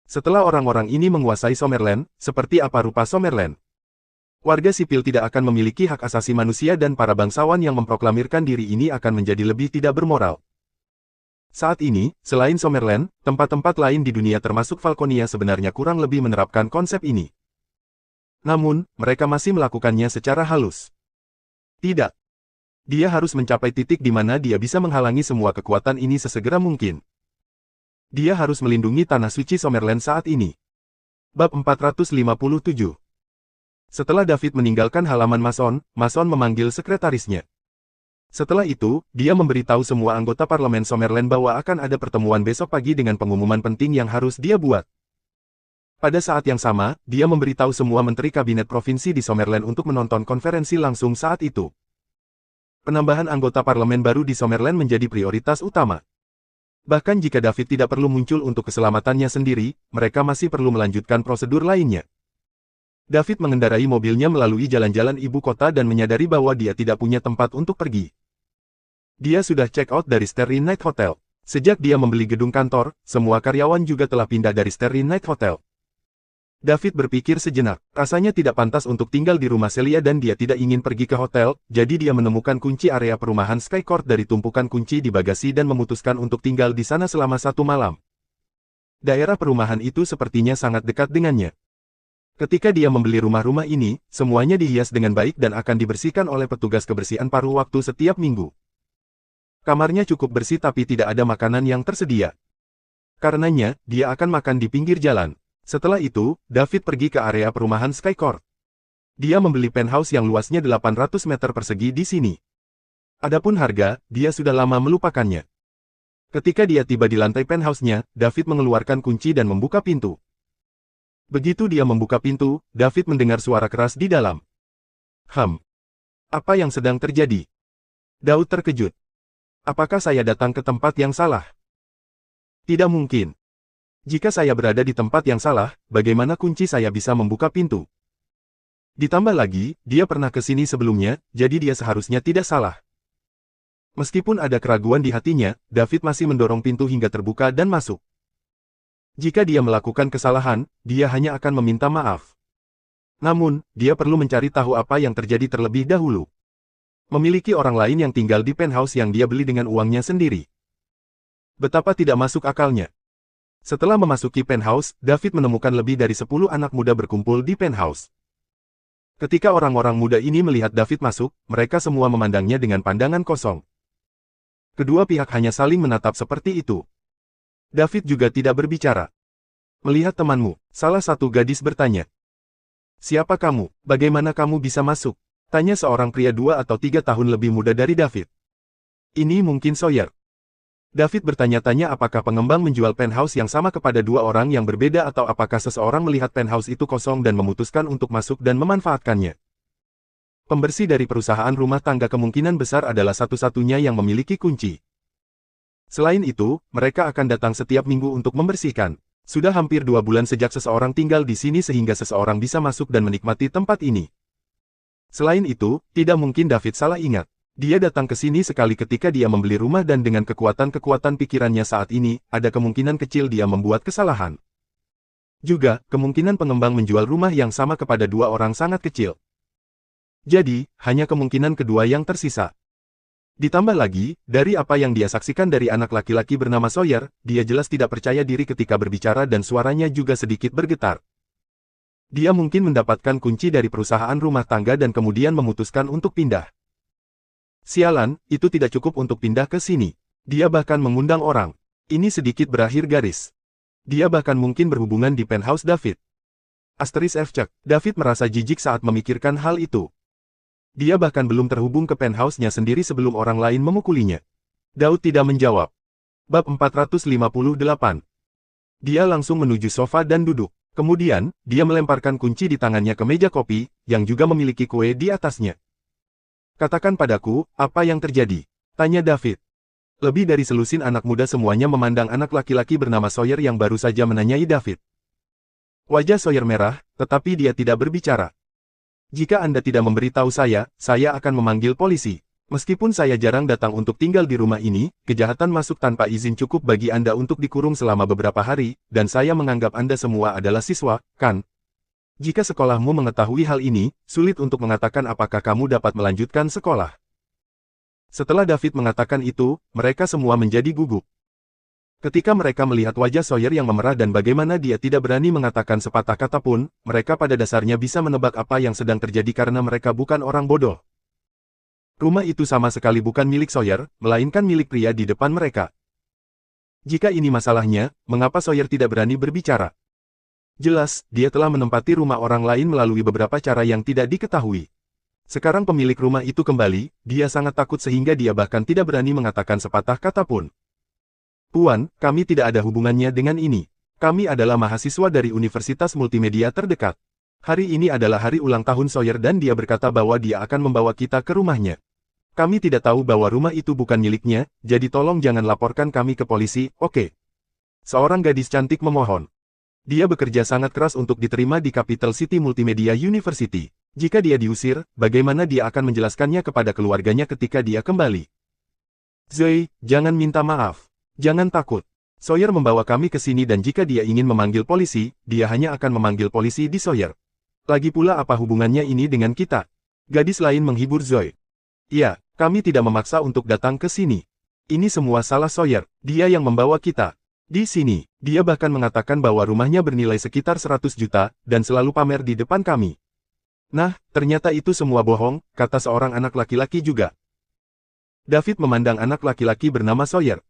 Setelah orang-orang ini menguasai Summerland, seperti apa rupa Summerland? Warga sipil tidak akan memiliki hak asasi manusia dan para bangsawan yang memproklamirkan diri ini akan menjadi lebih tidak bermoral. Saat ini, selain Summerland, tempat-tempat lain di dunia termasuk Falconia sebenarnya kurang lebih menerapkan konsep ini. Namun, mereka masih melakukannya secara halus. Tidak. Dia harus mencapai titik di mana dia bisa menghalangi semua kekuatan ini sesegera mungkin. Dia harus melindungi tanah suci Summerland saat ini. Bab 457. Setelah David meninggalkan halaman Mason, Mason memanggil sekretarisnya. Setelah itu, dia memberitahu semua anggota parlemen Summerland bahwa akan ada pertemuan besok pagi dengan pengumuman penting yang harus dia buat. Pada saat yang sama, dia memberitahu semua menteri kabinet provinsi di Summerland untuk menonton konferensi langsung saat itu. Penambahan anggota parlemen baru di Summerland menjadi prioritas utama. Bahkan jika David tidak perlu muncul untuk keselamatannya sendiri, mereka masih perlu melanjutkan prosedur lainnya. David mengendarai mobilnya melalui jalan-jalan ibu kota dan menyadari bahwa dia tidak punya tempat untuk pergi. Dia sudah check out dari Starry Night Hotel. Sejak dia membeli gedung kantor, semua karyawan juga telah pindah dari Starry Night Hotel. David berpikir sejenak, rasanya tidak pantas untuk tinggal di rumah Celia dan dia tidak ingin pergi ke hotel, jadi dia menemukan kunci area perumahan Skycourt dari tumpukan kunci di bagasi dan memutuskan untuk tinggal di sana selama 1 malam. Daerah perumahan itu sepertinya sangat dekat dengannya. Ketika dia membeli rumah-rumah ini, semuanya dihias dengan baik dan akan dibersihkan oleh petugas kebersihan paruh waktu setiap minggu. Kamarnya cukup bersih tapi tidak ada makanan yang tersedia. Karenanya, dia akan makan di pinggir jalan. Setelah itu, David pergi ke area perumahan Skycourt. Dia membeli penthouse yang luasnya 800 meter persegi di sini. Adapun harga, dia sudah lama melupakannya. Ketika dia tiba di lantai penthouse-nya, David mengeluarkan kunci dan membuka pintu. Begitu dia membuka pintu, David mendengar suara keras di dalam. Apa yang sedang terjadi? Daud terkejut. Apakah saya datang ke tempat yang salah? Tidak mungkin. Jika saya berada di tempat yang salah, bagaimana kunci saya bisa membuka pintu? Ditambah lagi, dia pernah ke sini sebelumnya, jadi dia seharusnya tidak salah. Meskipun ada keraguan di hatinya, David masih mendorong pintu hingga terbuka dan masuk. Jika dia melakukan kesalahan, dia hanya akan meminta maaf. Namun, dia perlu mencari tahu apa yang terjadi terlebih dahulu. Memiliki orang lain yang tinggal di penthouse yang dia beli dengan uangnya sendiri. Betapa tidak masuk akalnya. Setelah memasuki penthouse, David menemukan lebih dari 10 anak muda berkumpul di penthouse. Ketika orang-orang muda ini melihat David masuk, mereka semua memandangnya dengan pandangan kosong. Kedua pihak hanya saling menatap seperti itu. David juga tidak berbicara. Melihat temanmu, salah satu gadis bertanya. Siapa kamu? Bagaimana kamu bisa masuk? Tanya seorang pria 2 atau 3 tahun lebih muda dari David. Ini mungkin Sawyer. David bertanya-tanya apakah pengembang menjual penthouse yang sama kepada 2 orang yang berbeda atau apakah seseorang melihat penthouse itu kosong dan memutuskan untuk masuk dan memanfaatkannya. Pembersih dari perusahaan rumah tangga kemungkinan besar adalah satu-satunya yang memiliki kunci. Selain itu, mereka akan datang setiap minggu untuk membersihkan. Sudah hampir 2 bulan sejak seseorang tinggal di sini sehingga seseorang bisa masuk dan menikmati tempat ini. Selain itu, tidak mungkin David salah ingat. Dia datang ke sini sekali ketika dia membeli rumah dan dengan kekuatan-kekuatan pikirannya saat ini, ada kemungkinan kecil dia membuat kesalahan. Juga, kemungkinan pengembang menjual rumah yang sama kepada 2 orang sangat kecil. Jadi, hanya kemungkinan kedua yang tersisa. Ditambah lagi, dari apa yang dia saksikan dari anak laki-laki bernama Sawyer, dia jelas tidak percaya diri ketika berbicara dan suaranya juga sedikit bergetar. Dia mungkin mendapatkan kunci dari perusahaan rumah tangga dan kemudian memutuskan untuk pindah. Sialan, itu tidak cukup untuk pindah ke sini. Dia bahkan mengundang orang. Ini sedikit berakhir garis. Dia bahkan mungkin berhubungan di penthouse David. Asterisk F cek, David merasa jijik saat memikirkan hal itu. Dia bahkan belum terhubung ke penthouse-nya sendiri sebelum orang lain memukulinya. Daud tidak menjawab. Bab 458. Dia langsung menuju sofa dan duduk. Kemudian, dia melemparkan kunci di tangannya ke meja kopi, yang juga memiliki kue di atasnya. Katakan padaku, apa yang terjadi? Tanya David. Lebih dari selusin anak muda semuanya memandang anak laki-laki bernama Sawyer yang baru saja menanyai David. Wajah Sawyer merah, tetapi dia tidak berbicara. Jika Anda tidak memberitahu saya akan memanggil polisi. Meskipun saya jarang datang untuk tinggal di rumah ini, kejahatan masuk tanpa izin cukup bagi Anda untuk dikurung selama beberapa hari, dan saya menganggap Anda semua adalah siswa, kan? Jika sekolahmu mengetahui hal ini, sulit untuk mengatakan apakah kamu dapat melanjutkan sekolah. Setelah David mengatakan itu, mereka semua menjadi gugup. Ketika mereka melihat wajah Sawyer yang memerah dan bagaimana dia tidak berani mengatakan sepatah kata pun, mereka pada dasarnya bisa menebak apa yang sedang terjadi karena mereka bukan orang bodoh. Rumah itu sama sekali bukan milik Sawyer, melainkan milik pria di depan mereka. Jika ini masalahnya, mengapa Sawyer tidak berani berbicara? Jelas, dia telah menempati rumah orang lain melalui beberapa cara yang tidak diketahui. Sekarang pemilik rumah itu kembali, dia sangat takut sehingga dia bahkan tidak berani mengatakan sepatah kata pun. Puan, kami tidak ada hubungannya dengan ini. Kami adalah mahasiswa dari Universitas Multimedia terdekat. Hari ini adalah hari ulang tahun Sawyer dan dia berkata bahwa dia akan membawa kita ke rumahnya. Kami tidak tahu bahwa rumah itu bukan miliknya, jadi tolong jangan laporkan kami ke polisi, oke? Seorang gadis cantik memohon. Dia bekerja sangat keras untuk diterima di Capital City Multimedia University. Jika dia diusir, bagaimana dia akan menjelaskannya kepada keluarganya ketika dia kembali? Zoe, jangan minta maaf. Jangan takut. Sawyer membawa kami ke sini dan jika dia ingin memanggil polisi, dia hanya akan memanggil polisi di Sawyer. Lagi pula apa hubungannya ini dengan kita? Gadis lain menghibur Zoe. Iya, kami tidak memaksa untuk datang ke sini. Ini semua salah Sawyer, dia yang membawa kita. Di sini, dia bahkan mengatakan bahwa rumahnya bernilai sekitar 100 juta, dan selalu pamer di depan kami. Nah, ternyata itu semua bohong, kata seorang anak laki-laki juga. David memandang anak laki-laki bernama Sawyer.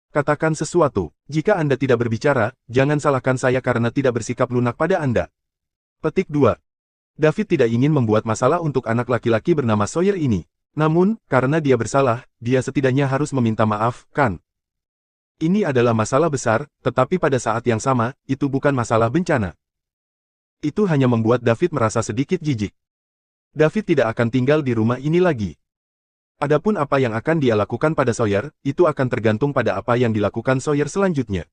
Katakan sesuatu. Jika Anda tidak berbicara, jangan salahkan saya karena tidak bersikap lunak pada Anda. Petik 2. David tidak ingin membuat masalah untuk anak laki-laki bernama Sawyer ini. Namun, karena dia bersalah, dia setidaknya harus meminta maaf, kan? Ini adalah masalah besar, tetapi pada saat yang sama, itu bukan masalah bencana. Itu hanya membuat David merasa sedikit jijik. David tidak akan tinggal di rumah ini lagi. Adapun apa yang akan dia lakukan pada Sawyer, itu akan tergantung pada apa yang dilakukan Sawyer selanjutnya.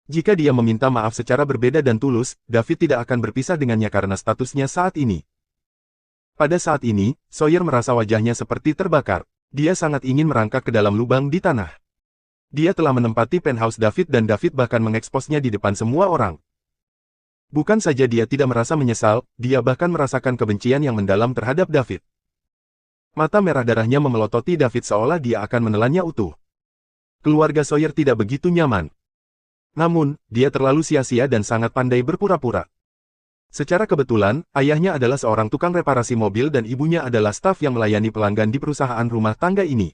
Jika dia meminta maaf secara berbeda dan tulus, David tidak akan berpisah dengannya karena statusnya saat ini. Pada saat ini, Sawyer merasa wajahnya seperti terbakar. Dia sangat ingin merangkak ke dalam lubang di tanah. Dia telah menempati penthouse David dan David bahkan mengeksposnya di depan semua orang. Bukan saja dia tidak merasa menyesal, dia bahkan merasakan kebencian yang mendalam terhadap David. Mata merah darahnya memelototi David seolah dia akan menelannya utuh. Keluarga Sawyer tidak begitu nyaman. Namun, dia terlalu sia-sia dan sangat pandai berpura-pura. Secara kebetulan, ayahnya adalah seorang tukang reparasi mobil dan ibunya adalah staf yang melayani pelanggan di perusahaan rumah tangga ini.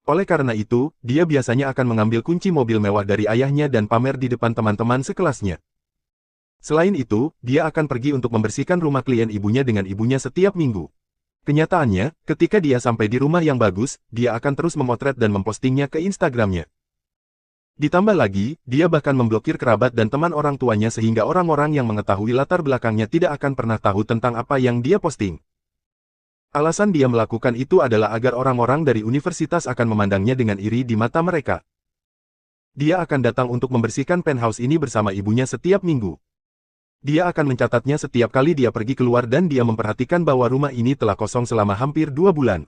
Oleh karena itu, dia biasanya akan mengambil kunci mobil mewah dari ayahnya dan pamer di depan teman-teman sekelasnya. Selain itu, dia akan pergi untuk membersihkan rumah klien ibunya dengan ibunya setiap minggu. Kenyataannya, ketika dia sampai di rumah yang bagus, dia akan terus memotret dan mempostingnya ke Instagramnya. Ditambah lagi, dia bahkan memblokir kerabat dan teman orang tuanya sehingga orang-orang yang mengetahui latar belakangnya tidak akan pernah tahu tentang apa yang dia posting. Alasan dia melakukan itu adalah agar orang-orang dari universitas akan memandangnya dengan iri di mata mereka. Dia akan datang untuk membersihkan penthouse ini bersama ibunya setiap minggu. Dia akan mencatatnya setiap kali dia pergi keluar dan dia memperhatikan bahwa rumah ini telah kosong selama hampir 2 bulan.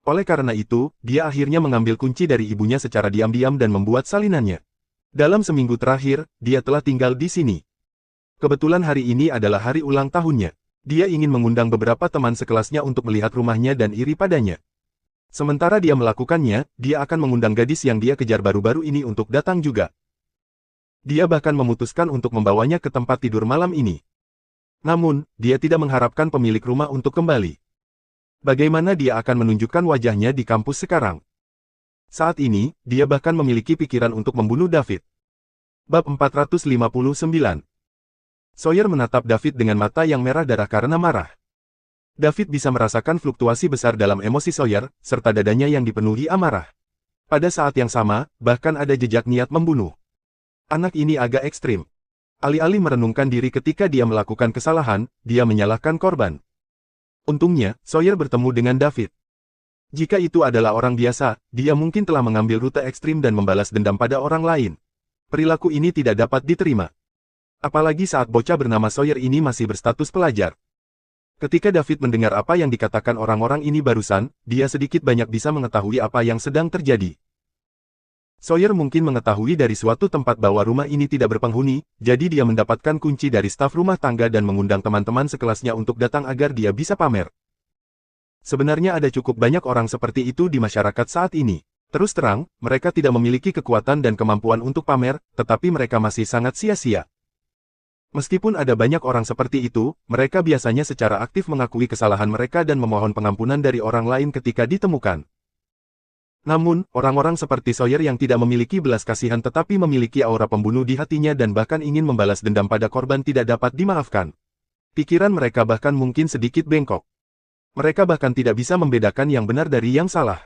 Oleh karena itu, dia akhirnya mengambil kunci dari ibunya secara diam-diam dan membuat salinannya. Dalam seminggu terakhir, dia telah tinggal di sini. Kebetulan hari ini adalah hari ulang tahunnya. Dia ingin mengundang beberapa teman sekelasnya untuk melihat rumahnya dan iri padanya. Sementara dia melakukannya, dia akan mengundang gadis yang dia kejar baru-baru ini untuk datang juga. Dia bahkan memutuskan untuk membawanya ke tempat tidur malam ini. Namun, dia tidak mengharapkan pemilik rumah untuk kembali. Bagaimana dia akan menunjukkan wajahnya di kampus sekarang? Saat ini, dia bahkan memiliki pikiran untuk membunuh David. Bab 459. Sawyer menatap David dengan mata yang merah darah karena marah. David bisa merasakan fluktuasi besar dalam emosi Sawyer, serta dadanya yang dipenuhi amarah. Pada saat yang sama, bahkan ada jejak niat membunuh. Anak ini agak ekstrim. Alih-alih merenungkan diri ketika dia melakukan kesalahan, dia menyalahkan korban. Untungnya, Sawyer bertemu dengan David. Jika itu adalah orang biasa, dia mungkin telah mengambil rute ekstrim dan membalas dendam pada orang lain. Perilaku ini tidak dapat diterima. Apalagi saat bocah bernama Sawyer ini masih berstatus pelajar. Ketika David mendengar apa yang dikatakan orang-orang ini barusan, dia sedikit banyak bisa mengetahui apa yang sedang terjadi. Sawyer mungkin mengetahui dari suatu tempat bahwa rumah ini tidak berpenghuni, jadi dia mendapatkan kunci dari staf rumah tangga dan mengundang teman-teman sekelasnya untuk datang agar dia bisa pamer. Sebenarnya ada cukup banyak orang seperti itu di masyarakat saat ini. Terus terang, mereka tidak memiliki kekuatan dan kemampuan untuk pamer, tetapi mereka masih sangat sia-sia. Meskipun ada banyak orang seperti itu, mereka biasanya secara aktif mengakui kesalahan mereka dan memohon pengampunan dari orang lain ketika ditemukan. Namun, orang-orang seperti Sawyer yang tidak memiliki belas kasihan tetapi memiliki aura pembunuh di hatinya dan bahkan ingin membalas dendam pada korban tidak dapat dimaafkan. Pikiran mereka bahkan mungkin sedikit bengkok. Mereka bahkan tidak bisa membedakan yang benar dari yang salah.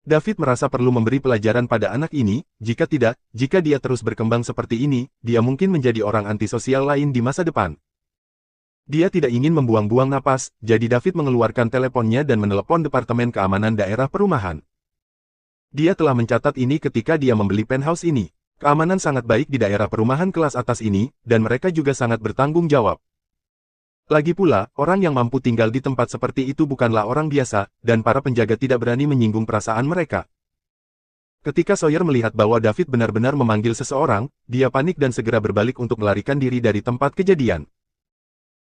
David merasa perlu memberi pelajaran pada anak ini, jika tidak, jika dia terus berkembang seperti ini, dia mungkin menjadi orang antisosial lain di masa depan. Dia tidak ingin membuang-buang napas, jadi David mengeluarkan teleponnya dan menelepon Departemen Keamanan Daerah Perumahan. Dia telah mencatat ini ketika dia membeli penthouse ini. Keamanan sangat baik di daerah perumahan kelas atas ini, dan mereka juga sangat bertanggung jawab. Lagi pula, orang yang mampu tinggal di tempat seperti itu bukanlah orang biasa, dan para penjaga tidak berani menyinggung perasaan mereka. Ketika Sawyer melihat bahwa David benar-benar memanggil seseorang, dia panik dan segera berbalik untuk melarikan diri dari tempat kejadian.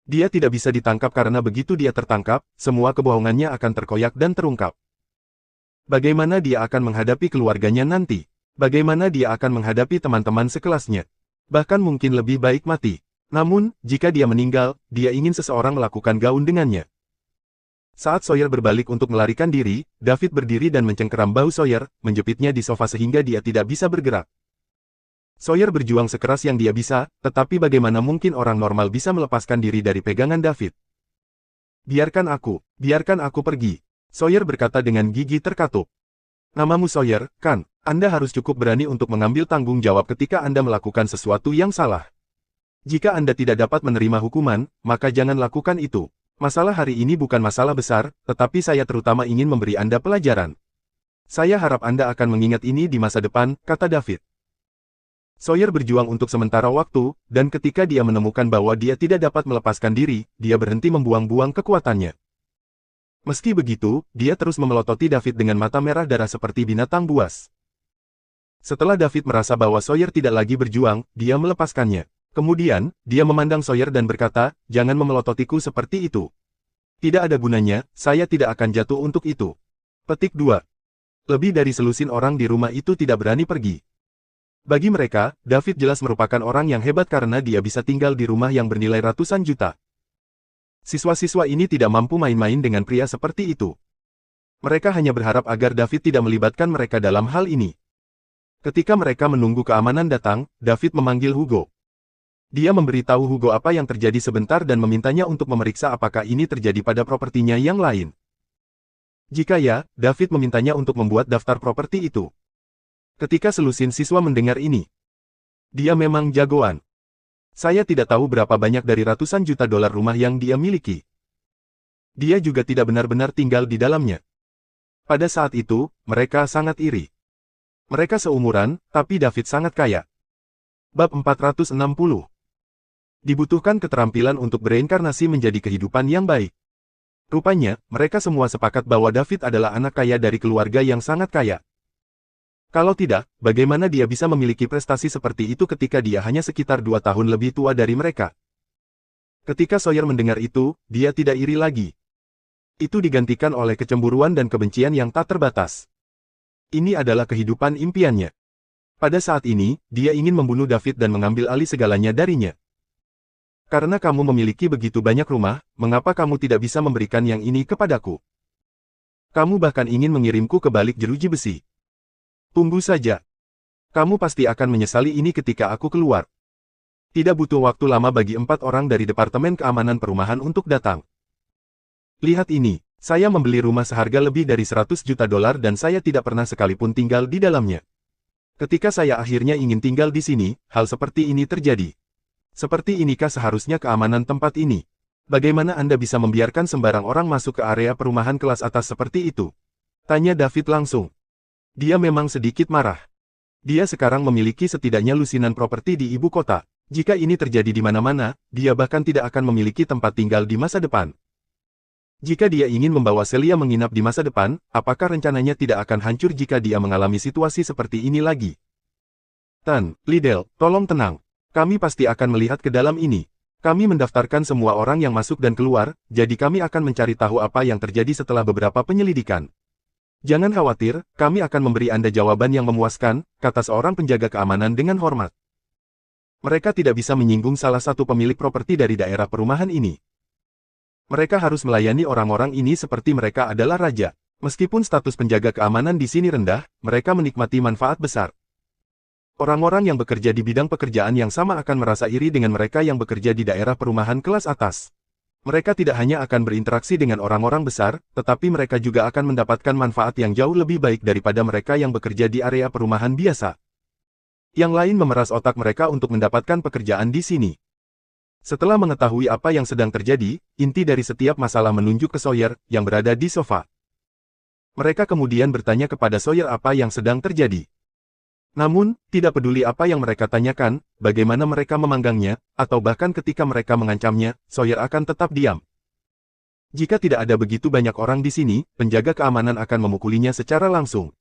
Dia tidak bisa ditangkap karena begitu dia tertangkap, semua kebohongannya akan terkoyak dan terungkap. Bagaimana dia akan menghadapi keluarganya nanti? Bagaimana dia akan menghadapi teman-teman sekelasnya? Bahkan mungkin lebih baik mati. Namun, jika dia meninggal, dia ingin seseorang melakukan gaun dengannya. Saat Sawyer berbalik untuk melarikan diri, David berdiri dan mencengkeram bahu Sawyer, menjepitnya di sofa sehingga dia tidak bisa bergerak. Sawyer berjuang sekeras yang dia bisa, tetapi bagaimana mungkin orang normal bisa melepaskan diri dari pegangan David? Biarkan aku pergi. Sawyer berkata dengan gigi terkatup. Namamu Sawyer, kan? Anda harus cukup berani untuk mengambil tanggung jawab ketika Anda melakukan sesuatu yang salah. Jika Anda tidak dapat menerima hukuman, maka jangan lakukan itu. Masalah hari ini bukan masalah besar, tetapi saya terutama ingin memberi Anda pelajaran. Saya harap Anda akan mengingat ini di masa depan, kata David. Sawyer berjuang untuk sementara waktu, dan ketika dia menemukan bahwa dia tidak dapat melepaskan diri, dia berhenti membuang-buang kekuatannya. Meski begitu, dia terus memelototi David dengan mata merah darah seperti binatang buas. Setelah David merasa bahwa Sawyer tidak lagi berjuang, dia melepaskannya. Kemudian, dia memandang Sawyer dan berkata, "Jangan memelototiku seperti itu. Tidak ada gunanya, saya tidak akan jatuh untuk itu." Petik 2. Lebih dari selusin orang di rumah itu tidak berani pergi. Bagi mereka, David jelas merupakan orang yang hebat karena dia bisa tinggal di rumah yang bernilai ratusan juta. Siswa-siswa ini tidak mampu main-main dengan pria seperti itu. Mereka hanya berharap agar David tidak melibatkan mereka dalam hal ini. Ketika mereka menunggu keamanan datang, David memanggil Hugo. Dia memberitahu Hugo apa yang terjadi sebentar dan memintanya untuk memeriksa apakah ini terjadi pada propertinya yang lain. Jika ya, David memintanya untuk membuat daftar properti itu. Ketika selusin siswa mendengar ini, dia memang jagoan. Saya tidak tahu berapa banyak dari ratusan juta dolar rumah yang dia miliki. Dia juga tidak benar-benar tinggal di dalamnya. Pada saat itu, mereka sangat iri. Mereka seumuran, tapi David sangat kaya. Bab 460. Dibutuhkan keterampilan untuk bereinkarnasi menjadi kehidupan yang baik. Rupanya, mereka semua sepakat bahwa David adalah anak kaya dari keluarga yang sangat kaya. Kalau tidak, bagaimana dia bisa memiliki prestasi seperti itu ketika dia hanya sekitar 2 tahun lebih tua dari mereka? Ketika Sawyer mendengar itu, dia tidak iri lagi. Itu digantikan oleh kecemburuan dan kebencian yang tak terbatas. Ini adalah kehidupan impiannya. Pada saat ini, dia ingin membunuh David dan mengambil alih segalanya darinya. Karena kamu memiliki begitu banyak rumah, mengapa kamu tidak bisa memberikan yang ini kepadaku? Kamu bahkan ingin mengirimku ke balik jeruji besi. Tunggu saja. Kamu pasti akan menyesali ini ketika aku keluar. Tidak butuh waktu lama bagi 4 orang dari Departemen Keamanan Perumahan untuk datang. Lihat ini, saya membeli rumah seharga lebih dari 100 juta dolar dan saya tidak pernah sekalipun tinggal di dalamnya. Ketika saya akhirnya ingin tinggal di sini, hal seperti ini terjadi. Seperti inikah seharusnya keamanan tempat ini? Bagaimana Anda bisa membiarkan sembarang orang masuk ke area perumahan kelas atas seperti itu? Tanya David langsung. Dia memang sedikit marah. Dia sekarang memiliki setidaknya lusinan properti di ibu kota. Jika ini terjadi di mana-mana, dia bahkan tidak akan memiliki tempat tinggal di masa depan. Jika dia ingin membawa Celia menginap di masa depan, apakah rencananya tidak akan hancur jika dia mengalami situasi seperti ini lagi? Tan, Liddell, tolong tenang. Kami pasti akan melihat ke dalam ini. Kami mendaftarkan semua orang yang masuk dan keluar, jadi kami akan mencari tahu apa yang terjadi setelah beberapa penyelidikan. Jangan khawatir, kami akan memberi Anda jawaban yang memuaskan, kata seorang penjaga keamanan dengan hormat. Mereka tidak bisa menyinggung salah satu pemilik properti dari daerah perumahan ini. Mereka harus melayani orang-orang ini seperti mereka adalah raja. Meskipun status penjaga keamanan di sini rendah, mereka menikmati manfaat besar. Orang-orang yang bekerja di bidang pekerjaan yang sama akan merasa iri dengan mereka yang bekerja di daerah perumahan kelas atas. Mereka tidak hanya akan berinteraksi dengan orang-orang besar, tetapi mereka juga akan mendapatkan manfaat yang jauh lebih baik daripada mereka yang bekerja di area perumahan biasa. Yang lain memeras otak mereka untuk mendapatkan pekerjaan di sini. Setelah mengetahui apa yang sedang terjadi, inti dari setiap masalah menunjuk ke Sawyer, yang berada di sofa. Mereka kemudian bertanya kepada Sawyer apa yang sedang terjadi. Namun, tidak peduli apa yang mereka tanyakan, bagaimana mereka memanggangnya, atau bahkan ketika mereka mengancamnya, Sawyer akan tetap diam. Jika tidak ada begitu banyak orang di sini, penjaga keamanan akan memukulinya secara langsung.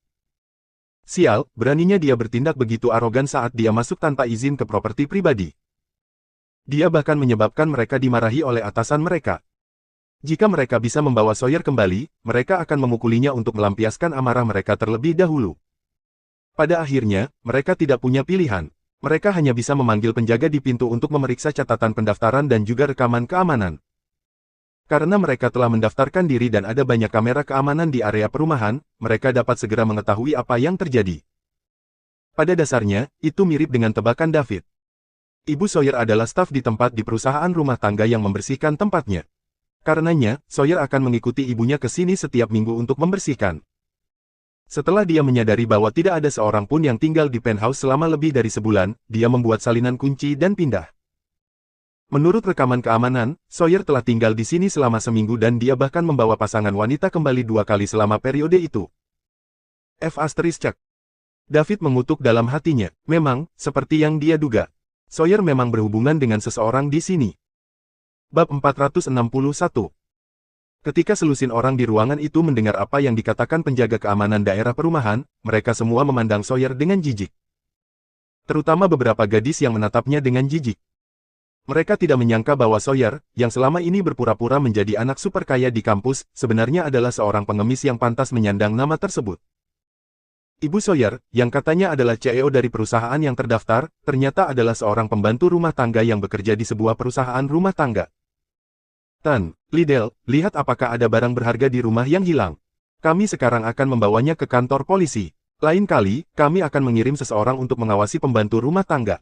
Sial, beraninya dia bertindak begitu arogan saat dia masuk tanpa izin ke properti pribadi. Dia bahkan menyebabkan mereka dimarahi oleh atasan mereka. Jika mereka bisa membawa Sawyer kembali, mereka akan memukulinya untuk melampiaskan amarah mereka terlebih dahulu. Pada akhirnya, mereka tidak punya pilihan. Mereka hanya bisa memanggil penjaga di pintu untuk memeriksa catatan pendaftaran dan juga rekaman keamanan. Karena mereka telah mendaftarkan diri dan ada banyak kamera keamanan di area perumahan, mereka dapat segera mengetahui apa yang terjadi. Pada dasarnya, itu mirip dengan tebakan David. Ibu Sawyer adalah staf di tempat di perusahaan rumah tangga yang membersihkan tempatnya. Karenanya, Sawyer akan mengikuti ibunya ke sini setiap minggu untuk membersihkan. Setelah dia menyadari bahwa tidak ada seorang pun yang tinggal di penthouse selama lebih dari sebulan, dia membuat salinan kunci dan pindah. Menurut rekaman keamanan, Sawyer telah tinggal di sini selama seminggu dan dia bahkan membawa pasangan wanita kembali 2 kali selama periode itu. F***. David mengutuk dalam hatinya. Memang, seperti yang dia duga. Sawyer memang berhubungan dengan seseorang di sini. Bab 461. Ketika selusin orang di ruangan itu mendengar apa yang dikatakan penjaga keamanan daerah perumahan, mereka semua memandang Sawyer dengan jijik. Terutama beberapa gadis yang menatapnya dengan jijik. Mereka tidak menyangka bahwa Sawyer, yang selama ini berpura-pura menjadi anak super kaya di kampus, sebenarnya adalah seorang pengemis yang pantas menyandang nama tersebut. Ibu Sawyer, yang katanya adalah CEO dari perusahaan yang terdaftar, ternyata adalah seorang pembantu rumah tangga yang bekerja di sebuah perusahaan rumah tangga. Tan, Liddell, lihat apakah ada barang berharga di rumah yang hilang. Kami sekarang akan membawanya ke kantor polisi. Lain kali, kami akan mengirim seseorang untuk mengawasi pembantu rumah tangga.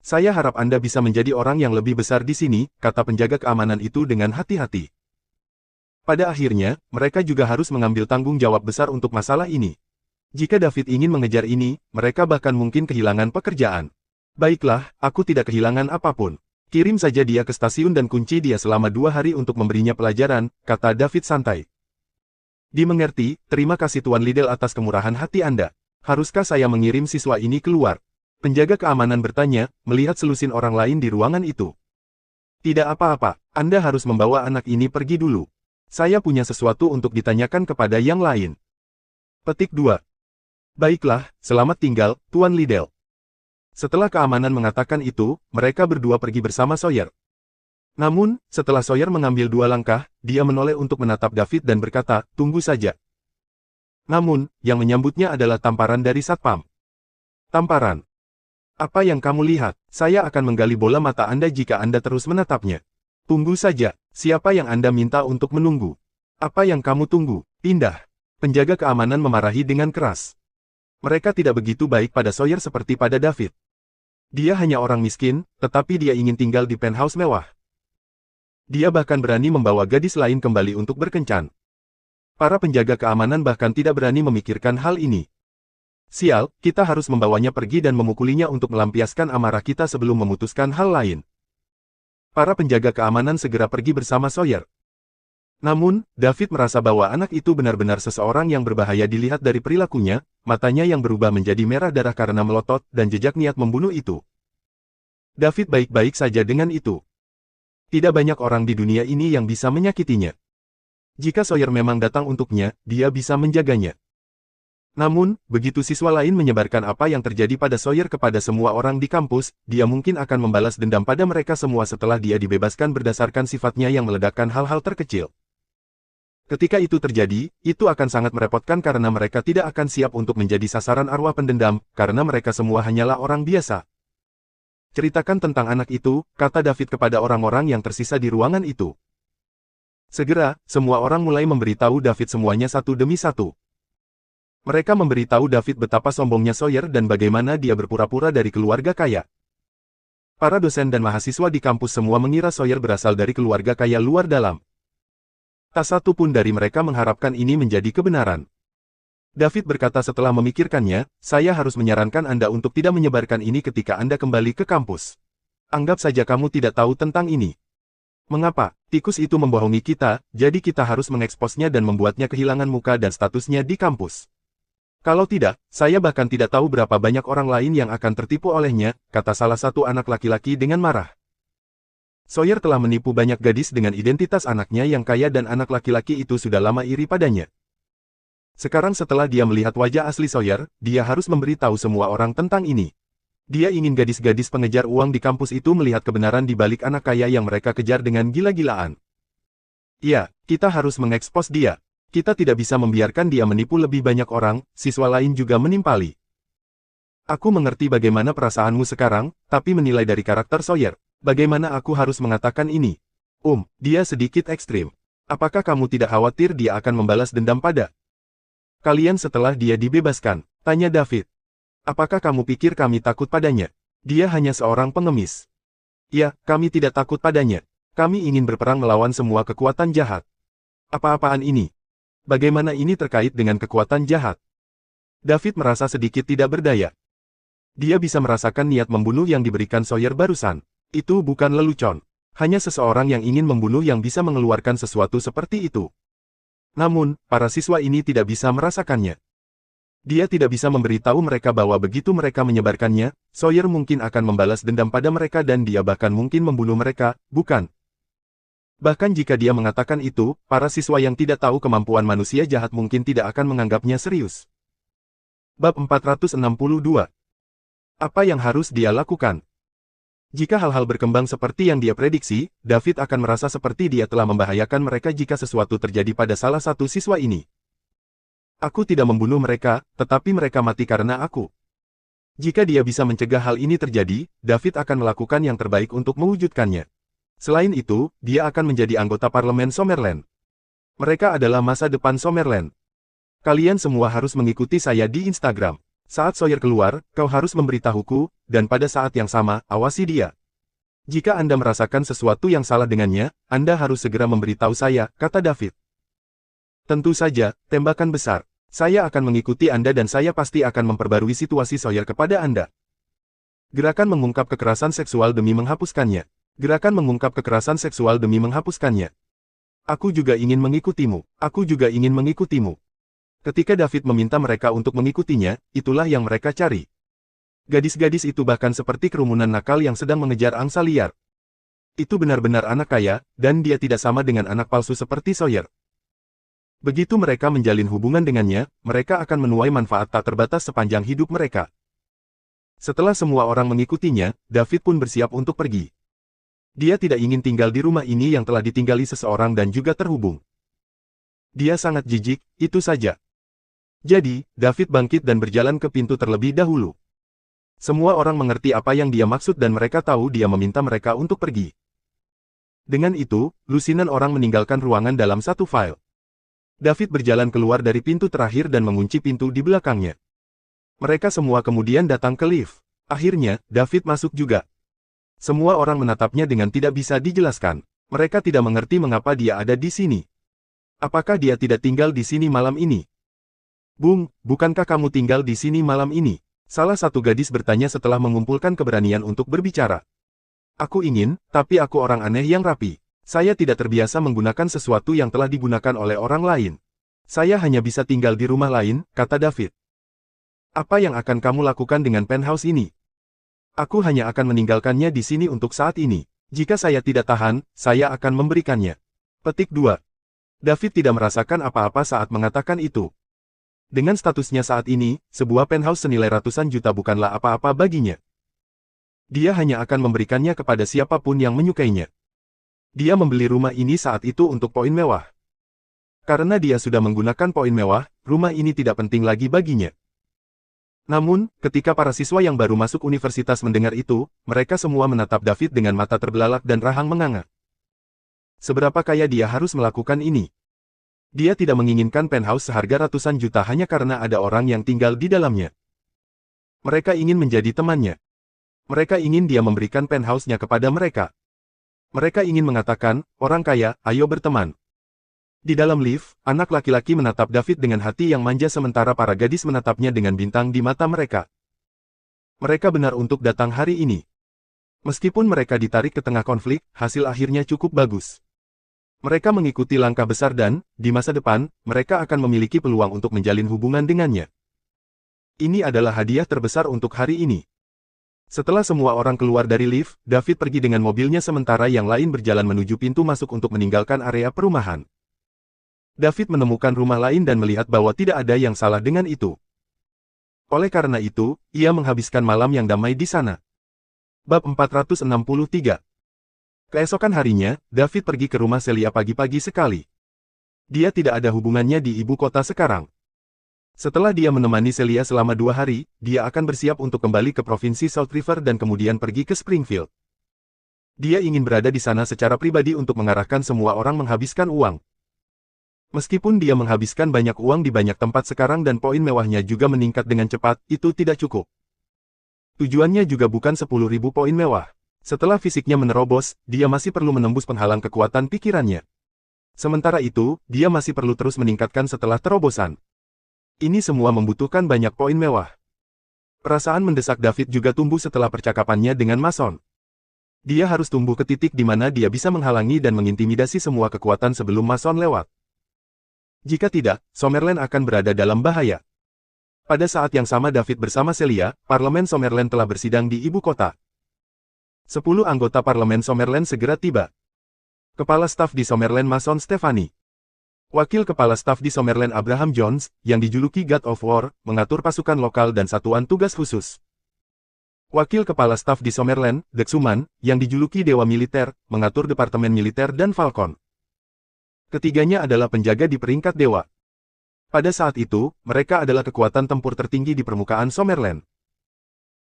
Saya harap Anda bisa menjadi orang yang lebih besar di sini, kata penjaga keamanan itu dengan hati-hati. Pada akhirnya, mereka juga harus mengambil tanggung jawab besar untuk masalah ini. Jika David ingin mengejar ini, mereka bahkan mungkin kehilangan pekerjaan. Baiklah, aku tidak kehilangan apapun. Kirim saja dia ke stasiun dan kunci dia selama 2 hari untuk memberinya pelajaran, kata David santai. Dimengerti, terima kasih Tuan Liddell atas kemurahan hati Anda. Haruskah saya mengirim siswa ini keluar? Penjaga keamanan bertanya, melihat selusin orang lain di ruangan itu. Tidak apa-apa, Anda harus membawa anak ini pergi dulu. Saya punya sesuatu untuk ditanyakan kepada yang lain. Petik 2. Baiklah, selamat tinggal, Tuan Liddell. Setelah keamanan mengatakan itu, mereka berdua pergi bersama Sawyer. Namun, setelah Sawyer mengambil 2 langkah, dia menoleh untuk menatap David dan berkata, tunggu saja. Namun, yang menyambutnya adalah tamparan dari Satpam. Tamparan. Apa yang kamu lihat? Saya akan menggali bola mata Anda jika Anda terus menatapnya. Tunggu saja, siapa yang Anda minta untuk menunggu? Apa yang kamu tunggu? Pindah. Penjaga keamanan memarahi dengan keras. Mereka tidak begitu baik pada Sawyer seperti pada David. Dia hanya orang miskin, tetapi dia ingin tinggal di penthouse mewah. Dia bahkan berani membawa gadis lain kembali untuk berkencan. Para penjaga keamanan bahkan tidak berani memikirkan hal ini. Sial, kita harus membawanya pergi dan memukulinya untuk melampiaskan amarah kita sebelum memutuskan hal lain. Para penjaga keamanan segera pergi bersama Sawyer. Namun, David merasa bahwa anak itu benar-benar seseorang yang berbahaya dilihat dari perilakunya, matanya yang berubah menjadi merah darah karena melotot dan jejak niat membunuh itu. David baik-baik saja dengan itu. Tidak banyak orang di dunia ini yang bisa menyakitinya. Jika Sawyer memang datang untuknya, dia bisa menjaganya. Namun, begitu siswa lain menyebarkan apa yang terjadi pada Sawyer kepada semua orang di kampus, dia mungkin akan membalas dendam pada mereka semua setelah dia dibebaskan berdasarkan sifatnya yang meledakkan hal-hal terkecil. Ketika itu terjadi, itu akan sangat merepotkan karena mereka tidak akan siap untuk menjadi sasaran arwah pendendam, karena mereka semua hanyalah orang biasa. Ceritakan tentang anak itu, kata David kepada orang-orang yang tersisa di ruangan itu. Segera, semua orang mulai memberitahu David semuanya satu demi satu. Mereka memberitahu David betapa sombongnya Sawyer dan bagaimana dia berpura-pura dari keluarga kaya. Para dosen dan mahasiswa di kampus semua mengira Sawyer berasal dari keluarga kaya luar dalam. Tak satu pun dari mereka mengharapkan ini menjadi kebenaran. David berkata setelah memikirkannya, saya harus menyarankan Anda untuk tidak menyebarkan ini ketika Anda kembali ke kampus. Anggap saja kamu tidak tahu tentang ini. Mengapa? Tikus itu membohongi kita, jadi kita harus mengeksposnya dan membuatnya kehilangan muka dan statusnya di kampus. Kalau tidak, saya bahkan tidak tahu berapa banyak orang lain yang akan tertipu olehnya, kata salah satu anak laki-laki dengan marah. Sawyer telah menipu banyak gadis dengan identitas anaknya yang kaya dan anak laki-laki itu sudah lama iri padanya. Sekarang setelah dia melihat wajah asli Sawyer, dia harus memberitahu semua orang tentang ini. Dia ingin gadis-gadis pengejar uang di kampus itu melihat kebenaran di balik anak kaya yang mereka kejar dengan gila-gilaan. Ya, kita harus mengekspos dia. Kita tidak bisa membiarkan dia menipu lebih banyak orang, siswa lain juga menimpali. Aku mengerti bagaimana perasaanmu sekarang, tapi menilai dari karakter Sawyer. Bagaimana aku harus mengatakan ini? Dia sedikit ekstrim. Apakah kamu tidak khawatir dia akan membalas dendam pada kalian setelah dia dibebaskan? Tanya David. Apakah kamu pikir kami takut padanya? Dia hanya seorang pengemis. Ya, kami tidak takut padanya. Kami ingin berperang melawan semua kekuatan jahat. Apa-apaan ini? Bagaimana ini terkait dengan kekuatan jahat? David merasa sedikit tidak berdaya. Dia bisa merasakan niat membunuh yang diberikan Sawyer barusan. Itu bukan lelucon. Hanya seseorang yang ingin membunuh yang bisa mengeluarkan sesuatu seperti itu. Namun, para siswa ini tidak bisa merasakannya. Dia tidak bisa memberitahu mereka bahwa begitu mereka menyebarkannya, Sawyer mungkin akan membalas dendam pada mereka dan dia bahkan mungkin membunuh mereka, bukan? Bahkan jika dia mengatakan itu, para siswa yang tidak tahu kemampuan manusia jahat mungkin tidak akan menganggapnya serius. Bab 462. Apa yang harus dia lakukan? Jika hal-hal berkembang seperti yang dia prediksi, David akan merasa seperti dia telah membahayakan mereka jika sesuatu terjadi pada salah satu siswa ini. Aku tidak membunuh mereka, tetapi mereka mati karena aku. Jika dia bisa mencegah hal ini terjadi, David akan melakukan yang terbaik untuk mewujudkannya. Selain itu, dia akan menjadi anggota parlemen Summerland. Mereka adalah masa depan Summerland. Kalian semua harus mengikuti saya di Instagram. Saat Sawyer keluar, kau harus memberitahuku, dan pada saat yang sama, awasi dia. Jika Anda merasakan sesuatu yang salah dengannya, Anda harus segera memberitahu saya, kata David. Tentu saja, tembakan besar. Saya akan mengikuti Anda dan saya pasti akan memperbarui situasi Sawyer kepada Anda. Gerakan mengungkap kekerasan seksual demi menghapuskannya. Gerakan mengungkap kekerasan seksual demi menghapuskannya. Aku juga ingin mengikutimu. Aku juga ingin mengikutimu. Ketika David meminta mereka untuk mengikutinya, itulah yang mereka cari. Gadis-gadis itu bahkan seperti kerumunan nakal yang sedang mengejar angsa liar. Itu benar-benar anak kaya, dan dia tidak sama dengan anak palsu seperti Sawyer. Begitu mereka menjalin hubungan dengannya, mereka akan menuai manfaat tak terbatas sepanjang hidup mereka. Setelah semua orang mengikutinya, David pun bersiap untuk pergi. Dia tidak ingin tinggal di rumah ini yang telah ditinggali seseorang dan juga terhubung. Dia sangat jijik, itu saja. Jadi, David bangkit dan berjalan ke pintu terlebih dahulu. Semua orang mengerti apa yang dia maksud dan mereka tahu dia meminta mereka untuk pergi. Dengan itu, lusinan orang meninggalkan ruangan dalam satu file. David berjalan keluar dari pintu terakhir dan mengunci pintu di belakangnya. Mereka semua kemudian datang ke lift. Akhirnya, David masuk juga. Semua orang menatapnya dengan tidak bisa dijelaskan. Mereka tidak mengerti mengapa dia ada di sini. Apakah dia tidak tinggal di sini malam ini? Bung, bukankah kamu tinggal di sini malam ini? Salah satu gadis bertanya setelah mengumpulkan keberanian untuk berbicara. Aku ingin, tapi aku orang aneh yang rapi. Saya tidak terbiasa menggunakan sesuatu yang telah digunakan oleh orang lain. Saya hanya bisa tinggal di rumah lain, kata David. Apa yang akan kamu lakukan dengan penthouse ini? Aku hanya akan meninggalkannya di sini untuk saat ini. Jika saya tidak tahan, saya akan memberikannya. Petik 2. David tidak merasakan apa-apa saat mengatakan itu. Dengan statusnya saat ini, sebuah penthouse senilai ratusan juta bukanlah apa-apa baginya. Dia hanya akan memberikannya kepada siapapun yang menyukainya. Dia membeli rumah ini saat itu untuk poin mewah. Karena dia sudah menggunakan poin mewah, rumah ini tidak penting lagi baginya. Namun, ketika para siswa yang baru masuk universitas mendengar itu, mereka semua menatap David dengan mata terbelalak dan rahang menganga. Seberapa kaya dia harus melakukan ini? Dia tidak menginginkan penthouse seharga ratusan juta hanya karena ada orang yang tinggal di dalamnya. Mereka ingin menjadi temannya. Mereka ingin dia memberikan penthouse-nya kepada mereka. Mereka ingin mengatakan, orang kaya, ayo berteman. Di dalam lift, anak laki-laki menatap David dengan hati yang manja sementara para gadis menatapnya dengan bintang di mata mereka. Mereka benar untuk datang hari ini. Meskipun mereka ditarik ke tengah konflik, hasil akhirnya cukup bagus. Mereka mengikuti langkah besar dan, di masa depan, mereka akan memiliki peluang untuk menjalin hubungan dengannya. Ini adalah hadiah terbesar untuk hari ini. Setelah semua orang keluar dari lift, David pergi dengan mobilnya sementara yang lain berjalan menuju pintu masuk untuk meninggalkan area perumahan. David menemukan rumah lain dan melihat bahwa tidak ada yang salah dengan itu. Oleh karena itu, ia menghabiskan malam yang damai di sana. Bab 463. Keesokan harinya, David pergi ke rumah Celia pagi-pagi sekali. Dia tidak ada hubungannya di ibu kota sekarang. Setelah dia menemani Celia selama 2 hari, dia akan bersiap untuk kembali ke provinsi South River dan kemudian pergi ke Springfield. Dia ingin berada di sana secara pribadi untuk mengarahkan semua orang menghabiskan uang. Meskipun dia menghabiskan banyak uang di banyak tempat sekarang dan poin mewahnya juga meningkat dengan cepat, itu tidak cukup. Tujuannya juga bukan 10.000 poin mewah. Setelah fisiknya menerobos, dia masih perlu menembus penghalang kekuatan pikirannya. Sementara itu, dia masih perlu terus meningkatkan setelah terobosan. Ini semua membutuhkan banyak poin mewah. Perasaan mendesak David juga tumbuh setelah percakapannya dengan Mason. Dia harus tumbuh ke titik di mana dia bisa menghalangi dan mengintimidasi semua kekuatan sebelum Mason lewat. Jika tidak, Summerland akan berada dalam bahaya. Pada saat yang sama David bersama Celia, Parlemen Summerland telah bersidang di ibu kota. 10 anggota Parlemen Summerland segera tiba. Kepala Staf di Summerland Mason Stefani. Wakil Kepala Staf di Summerland Abraham Jones, yang dijuluki God of War, mengatur pasukan lokal dan satuan tugas khusus. Wakil Kepala Staf di Summerland, Dexuman, yang dijuluki Dewa Militer, mengatur Departemen Militer dan Falcon. Ketiganya adalah penjaga di peringkat dewa. Pada saat itu, mereka adalah kekuatan tempur tertinggi di permukaan Summerland.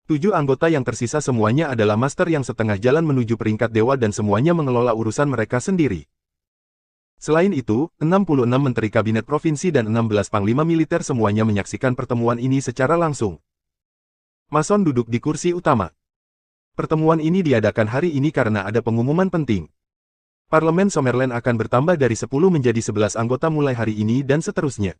7 anggota yang tersisa semuanya adalah master yang setengah jalan menuju peringkat dewa dan semuanya mengelola urusan mereka sendiri. Selain itu, 66 menteri kabinet provinsi dan 16 panglima militer semuanya menyaksikan pertemuan ini secara langsung. Mason duduk di kursi utama. Pertemuan ini diadakan hari ini karena ada pengumuman penting. Parlemen Summerland akan bertambah dari 10 menjadi 11 anggota mulai hari ini dan seterusnya.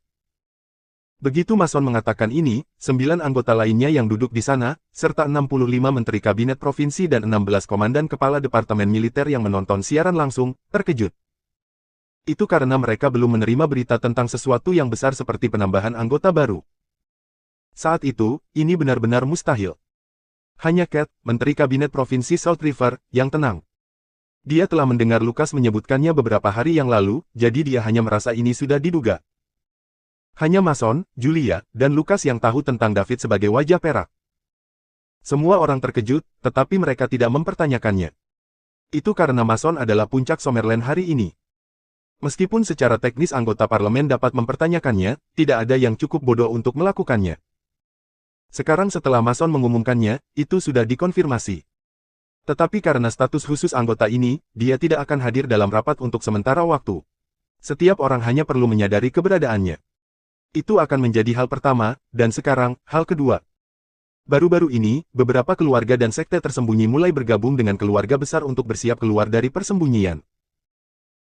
Begitu Mason mengatakan ini, 9 anggota lainnya yang duduk di sana, serta 65 menteri kabinet provinsi dan 16 komandan kepala departemen militer yang menonton siaran langsung, terkejut. Itu karena mereka belum menerima berita tentang sesuatu yang besar seperti penambahan anggota baru. Saat itu, ini benar-benar mustahil. Hanya Cat, Menteri Kabinet Provinsi Salt River, yang tenang. Dia telah mendengar Lukas menyebutkannya beberapa hari yang lalu, jadi dia hanya merasa ini sudah diduga. Hanya Mason, Julia, dan Lukas yang tahu tentang David sebagai wajah perak. Semua orang terkejut, tetapi mereka tidak mempertanyakannya. Itu karena Mason adalah puncak Summerland hari ini. Meskipun secara teknis anggota parlemen dapat mempertanyakannya, tidak ada yang cukup bodoh untuk melakukannya. Sekarang setelah Mason mengumumkannya, itu sudah dikonfirmasi. Tetapi karena status khusus anggota ini, dia tidak akan hadir dalam rapat untuk sementara waktu. Setiap orang hanya perlu menyadari keberadaannya. Itu akan menjadi hal pertama, dan sekarang, hal kedua. Baru-baru ini, beberapa keluarga dan sekte tersembunyi mulai bergabung dengan keluarga besar untuk bersiap keluar dari persembunyian.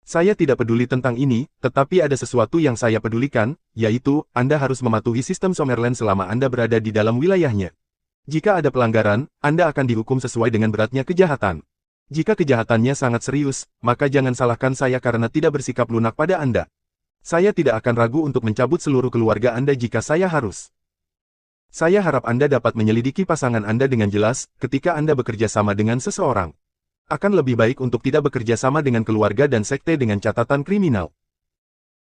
Saya tidak peduli tentang ini, tetapi ada sesuatu yang saya pedulikan, yaitu, Anda harus mematuhi sistem Summerland selama Anda berada di dalam wilayahnya. Jika ada pelanggaran, Anda akan dihukum sesuai dengan beratnya kejahatan. Jika kejahatannya sangat serius, maka jangan salahkan saya karena tidak bersikap lunak pada Anda. Saya tidak akan ragu untuk mencabut seluruh keluarga Anda jika saya harus. Saya harap Anda dapat menyelidiki pasangan Anda dengan jelas, ketika Anda bekerja sama dengan seseorang. Akan lebih baik untuk tidak bekerja sama dengan keluarga dan sekte dengan catatan kriminal.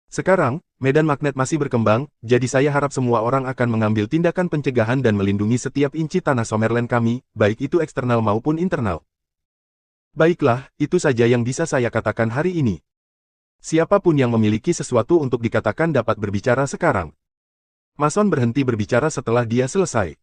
Sekarang, medan magnet masih berkembang, jadi saya harap semua orang akan mengambil tindakan pencegahan dan melindungi setiap inci tanah Summerland kami, baik itu eksternal maupun internal. Baiklah, itu saja yang bisa saya katakan hari ini. Siapapun yang memiliki sesuatu untuk dikatakan dapat berbicara sekarang. Mason berhenti berbicara setelah dia selesai.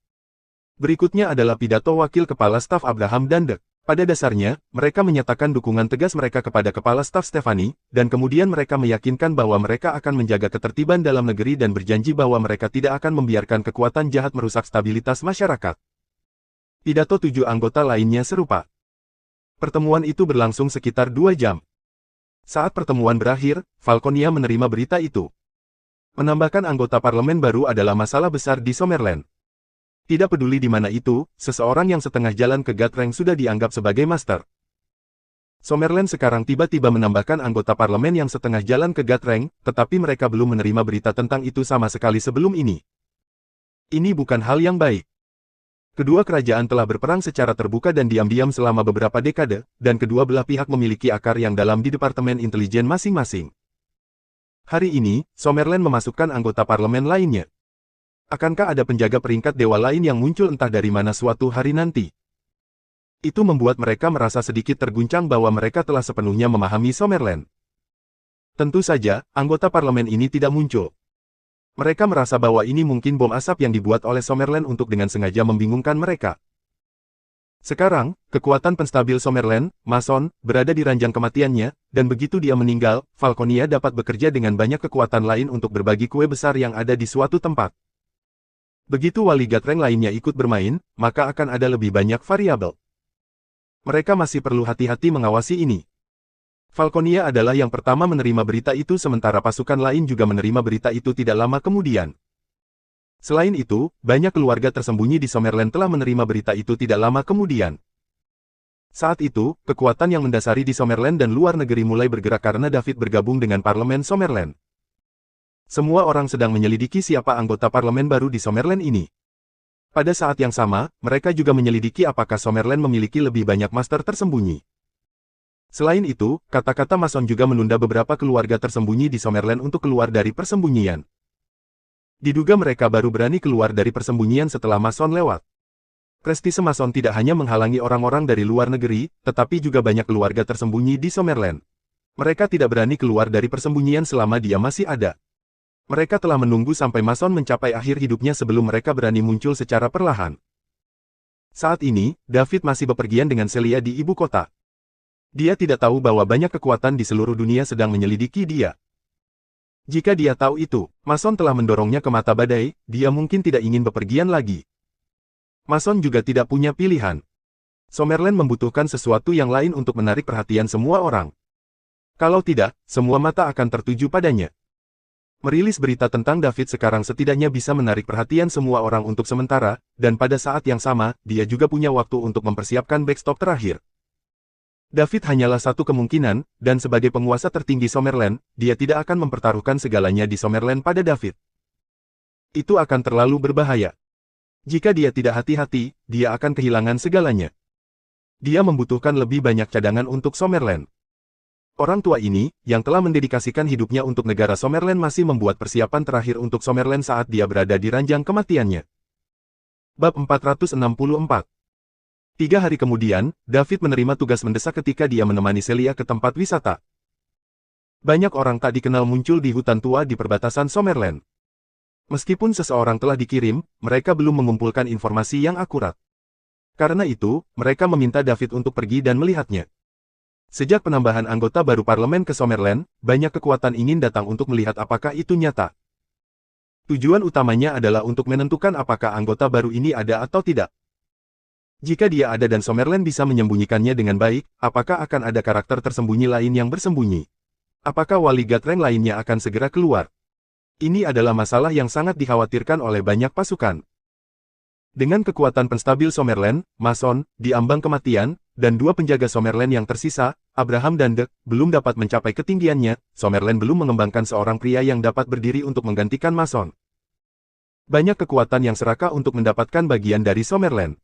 Berikutnya adalah pidato Wakil Kepala Staf Abraham dan Dek. Pada dasarnya, mereka menyatakan dukungan tegas mereka kepada Kepala Staf Stephanie, dan kemudian mereka meyakinkan bahwa mereka akan menjaga ketertiban dalam negeri dan berjanji bahwa mereka tidak akan membiarkan kekuatan jahat merusak stabilitas masyarakat. Pidato 7 anggota lainnya serupa. Pertemuan itu berlangsung sekitar 2 jam. Saat pertemuan berakhir, Falconia menerima berita itu. Menambahkan anggota parlemen baru adalah masalah besar di Summerland. Tidak peduli di mana itu, seseorang yang setengah jalan ke Gatreng sudah dianggap sebagai master. Summerland sekarang tiba-tiba menambahkan anggota parlemen yang setengah jalan ke Gatreng, tetapi mereka belum menerima berita tentang itu sama sekali sebelum ini. Ini bukan hal yang baik. Kedua kerajaan telah berperang secara terbuka dan diam-diam selama beberapa dekade, dan kedua belah pihak memiliki akar yang dalam di Departemen Intelijen masing-masing. Hari ini, Summerland memasukkan anggota parlemen lainnya. Akankah ada penjaga peringkat dewa lain yang muncul entah dari mana suatu hari nanti? Itu membuat mereka merasa sedikit terguncang bahwa mereka telah sepenuhnya memahami Summerland. Tentu saja, anggota parlemen ini tidak muncul. Mereka merasa bahwa ini mungkin bom asap yang dibuat oleh Summerland untuk dengan sengaja membingungkan mereka. Sekarang, kekuatan penstabil Summerland, Mason, berada di ranjang kematiannya, dan begitu dia meninggal, Falconia dapat bekerja dengan banyak kekuatan lain untuk berbagi kue besar yang ada di suatu tempat. Begitu wali Gatreng lainnya ikut bermain, maka akan ada lebih banyak variabel. Mereka masih perlu hati-hati mengawasi ini. Falconia adalah yang pertama menerima berita itu sementara pasukan lain juga menerima berita itu tidak lama kemudian. Selain itu, banyak keluarga tersembunyi di Summerland telah menerima berita itu tidak lama kemudian. Saat itu, kekuatan yang mendasari di Summerland dan luar negeri mulai bergerak karena David bergabung dengan parlemen Summerland. Semua orang sedang menyelidiki siapa anggota parlemen baru di Summerland ini. Pada saat yang sama, mereka juga menyelidiki apakah Summerland memiliki lebih banyak master tersembunyi. Selain itu, kata-kata Mason juga menunda beberapa keluarga tersembunyi di Summerland untuk keluar dari persembunyian. Diduga mereka baru berani keluar dari persembunyian setelah Mason lewat. Prestise Mason tidak hanya menghalangi orang-orang dari luar negeri, tetapi juga banyak keluarga tersembunyi di Summerland. Mereka tidak berani keluar dari persembunyian selama dia masih ada. Mereka telah menunggu sampai Mason mencapai akhir hidupnya sebelum mereka berani muncul secara perlahan. Saat ini, David masih bepergian dengan Celia di ibu kota. Dia tidak tahu bahwa banyak kekuatan di seluruh dunia sedang menyelidiki dia. Jika dia tahu itu, Mason telah mendorongnya ke mata badai, dia mungkin tidak ingin bepergian lagi. Mason juga tidak punya pilihan. Summerland membutuhkan sesuatu yang lain untuk menarik perhatian semua orang. Kalau tidak, semua mata akan tertuju padanya. Merilis berita tentang David sekarang setidaknya bisa menarik perhatian semua orang untuk sementara, dan pada saat yang sama, dia juga punya waktu untuk mempersiapkan backstop terakhir. David hanyalah satu kemungkinan, dan sebagai penguasa tertinggi Summerland, dia tidak akan mempertaruhkan segalanya di Summerland pada David. Itu akan terlalu berbahaya. Jika dia tidak hati-hati, dia akan kehilangan segalanya. Dia membutuhkan lebih banyak cadangan untuk Summerland. Orang tua ini, yang telah mendedikasikan hidupnya untuk negara Summerland masih membuat persiapan terakhir untuk Summerland saat dia berada di ranjang kematiannya. Bab 464. 3 hari kemudian, David menerima tugas mendesak ketika dia menemani Celia ke tempat wisata. Banyak orang tak dikenal muncul di hutan tua di perbatasan Summerland. Meskipun seseorang telah dikirim, mereka belum mengumpulkan informasi yang akurat. Karena itu, mereka meminta David untuk pergi dan melihatnya. Sejak penambahan anggota baru parlemen ke Summerland, banyak kekuatan ingin datang untuk melihat apakah itu nyata. Tujuan utamanya adalah untuk menentukan apakah anggota baru ini ada atau tidak. Jika dia ada dan Summerland bisa menyembunyikannya dengan baik, apakah akan ada karakter tersembunyi lain yang bersembunyi? Apakah wali Gatreng lainnya akan segera keluar? Ini adalah masalah yang sangat dikhawatirkan oleh banyak pasukan. Dengan kekuatan penstabil Summerland, Mason, di ambang kematian, dan 2 penjaga Summerland yang tersisa, Abraham dan Dek, belum dapat mencapai ketinggiannya, Summerland belum mengembangkan seorang pria yang dapat berdiri untuk menggantikan Mason. Banyak kekuatan yang serakah untuk mendapatkan bagian dari Summerland.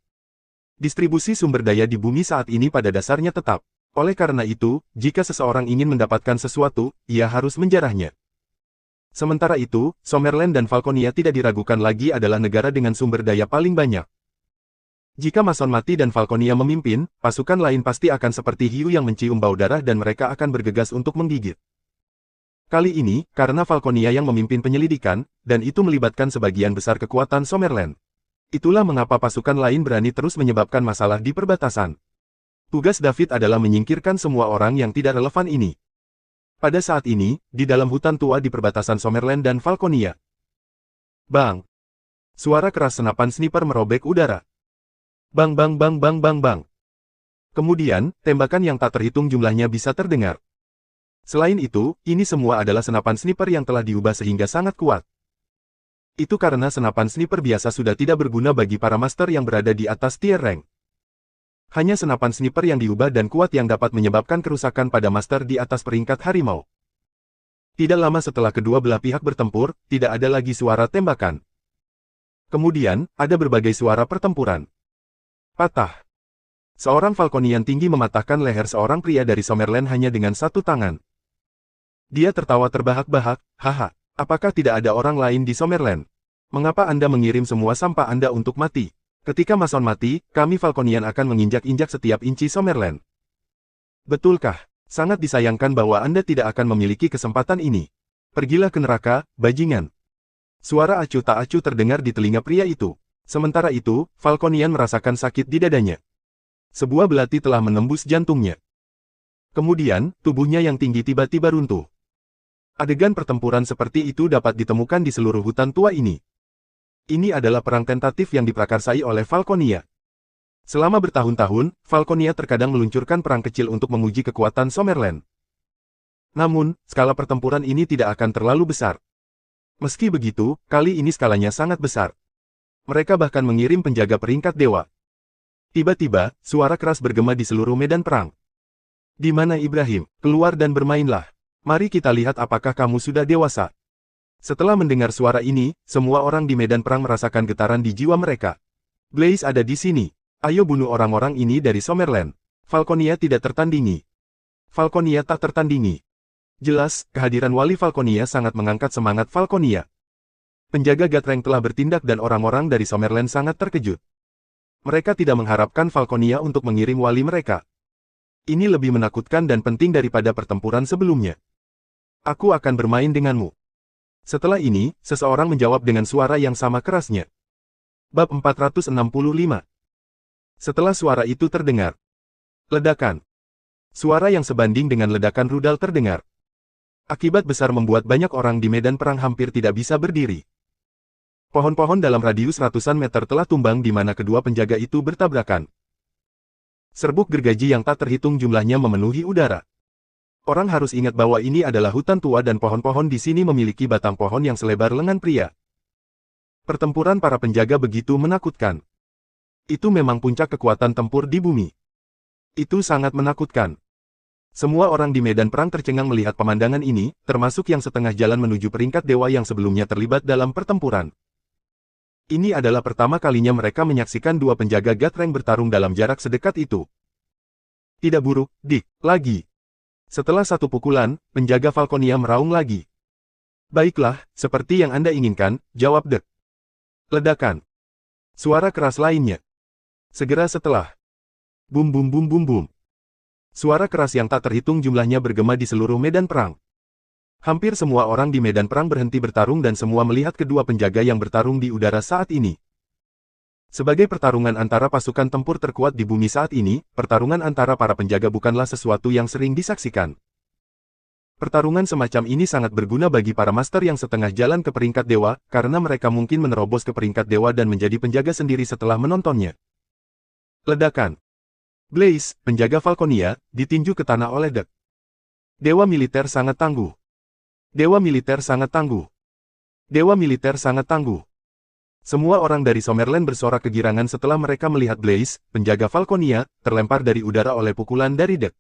Distribusi sumber daya di bumi saat ini pada dasarnya tetap. Oleh karena itu, jika seseorang ingin mendapatkan sesuatu, ia harus menjarahnya. Sementara itu, Summerland dan Falconia tidak diragukan lagi adalah negara dengan sumber daya paling banyak. Jika Mason mati dan Falconia memimpin, pasukan lain pasti akan seperti hiu yang mencium bau darah dan mereka akan bergegas untuk menggigit. Kali ini, karena Falconia yang memimpin penyelidikan, dan itu melibatkan sebagian besar kekuatan Summerland. Itulah mengapa pasukan lain berani terus menyebabkan masalah di perbatasan. Tugas David adalah menyingkirkan semua orang yang tidak relevan ini. Pada saat ini, di dalam hutan tua di perbatasan Summerland dan Falconia. Bang! Suara keras senapan sniper merobek udara. Bang bang bang bang bang bang. Kemudian, tembakan yang tak terhitung jumlahnya bisa terdengar. Selain itu, ini semua adalah senapan sniper yang telah diubah sehingga sangat kuat. Itu karena senapan sniper biasa sudah tidak berguna bagi para master yang berada di atas tier rank. Hanya senapan sniper yang diubah dan kuat yang dapat menyebabkan kerusakan pada master di atas peringkat harimau. Tidak lama setelah kedua belah pihak bertempur, tidak ada lagi suara tembakan. Kemudian, ada berbagai suara pertempuran. Patah. Seorang Falconian tinggi mematahkan leher seorang pria dari Summerland hanya dengan satu tangan. Dia tertawa terbahak-bahak, haha. Apakah tidak ada orang lain di Summerland? Mengapa Anda mengirim semua sampah Anda untuk mati? Ketika Mason mati, kami Falconian akan menginjak-injak setiap inci Summerland. Betulkah? Sangat disayangkan bahwa Anda tidak akan memiliki kesempatan ini. Pergilah ke neraka, bajingan. Suara acuh tak acuh terdengar di telinga pria itu. Sementara itu, Falconian merasakan sakit di dadanya. Sebuah belati telah menembus jantungnya. Kemudian, tubuhnya yang tinggi tiba-tiba runtuh. Adegan pertempuran seperti itu dapat ditemukan di seluruh hutan tua ini. Ini adalah perang tentatif yang diprakarsai oleh Falconia. Selama bertahun-tahun, Falconia terkadang meluncurkan perang kecil untuk menguji kekuatan Summerland. Namun, skala pertempuran ini tidak akan terlalu besar. Meski begitu, kali ini skalanya sangat besar. Mereka bahkan mengirim penjaga peringkat dewa. Tiba-tiba, suara keras bergema di seluruh medan perang. Di mana Ibrahim? Keluar dan bermainlah. Mari kita lihat apakah kamu sudah dewasa. Setelah mendengar suara ini, semua orang di medan perang merasakan getaran di jiwa mereka. Blaze ada di sini. Ayo bunuh orang-orang ini dari Summerland. Falconia tidak tertandingi. Falconia tak tertandingi. Jelas, kehadiran wali Falconia sangat mengangkat semangat Falconia. Penjaga Gatreng telah bertindak dan orang-orang dari Summerland sangat terkejut. Mereka tidak mengharapkan Falconia untuk mengirim wali mereka. Ini lebih menakutkan dan penting daripada pertempuran sebelumnya. Aku akan bermain denganmu. Setelah ini, seseorang menjawab dengan suara yang sama kerasnya. Bab 465. Setelah suara itu terdengar. Ledakan. Suara yang sebanding dengan ledakan rudal terdengar. Akibat besar membuat banyak orang di medan perang hampir tidak bisa berdiri. Pohon-pohon dalam radius ratusan meter telah tumbang di mana kedua penjaga itu bertabrakan. Serbuk gergaji yang tak terhitung jumlahnya memenuhi udara. Orang harus ingat bahwa ini adalah hutan tua dan pohon-pohon di sini memiliki batang pohon yang selebar lengan pria. Pertempuran para penjaga begitu menakutkan. Itu memang puncak kekuatan tempur di bumi. Itu sangat menakutkan. Semua orang di medan perang tercengang melihat pemandangan ini, termasuk yang setengah jalan menuju peringkat dewa yang sebelumnya terlibat dalam pertempuran. Ini adalah pertama kalinya mereka menyaksikan dua penjaga God Rank bertarung dalam jarak sedekat itu. Tidak buruk, Dick. Lagi. Setelah satu pukulan, penjaga Falconia meraung lagi. Baiklah, seperti yang Anda inginkan, jawab Dick. Ledakan. Suara keras lainnya. Segera setelah. Bum bum bum bum bum. Suara keras yang tak terhitung jumlahnya bergema di seluruh medan perang. Hampir semua orang di medan perang berhenti bertarung dan semua melihat kedua penjaga yang bertarung di udara saat ini. Sebagai pertarungan antara pasukan tempur terkuat di bumi saat ini, pertarungan antara para penjaga bukanlah sesuatu yang sering disaksikan. Pertarungan semacam ini sangat berguna bagi para master yang setengah jalan ke peringkat dewa, karena mereka mungkin menerobos ke peringkat dewa dan menjadi penjaga sendiri setelah menontonnya. Ledakan. Blaze, penjaga Falconia, ditinju ke tanah oleh Dick. Dewa militer sangat tangguh. Dewa militer sangat tangguh. Dewa militer sangat tangguh. Semua orang dari Summerland bersorak kegirangan setelah mereka melihat Blaze, penjaga Falconia, terlempar dari udara oleh pukulan dari Dick.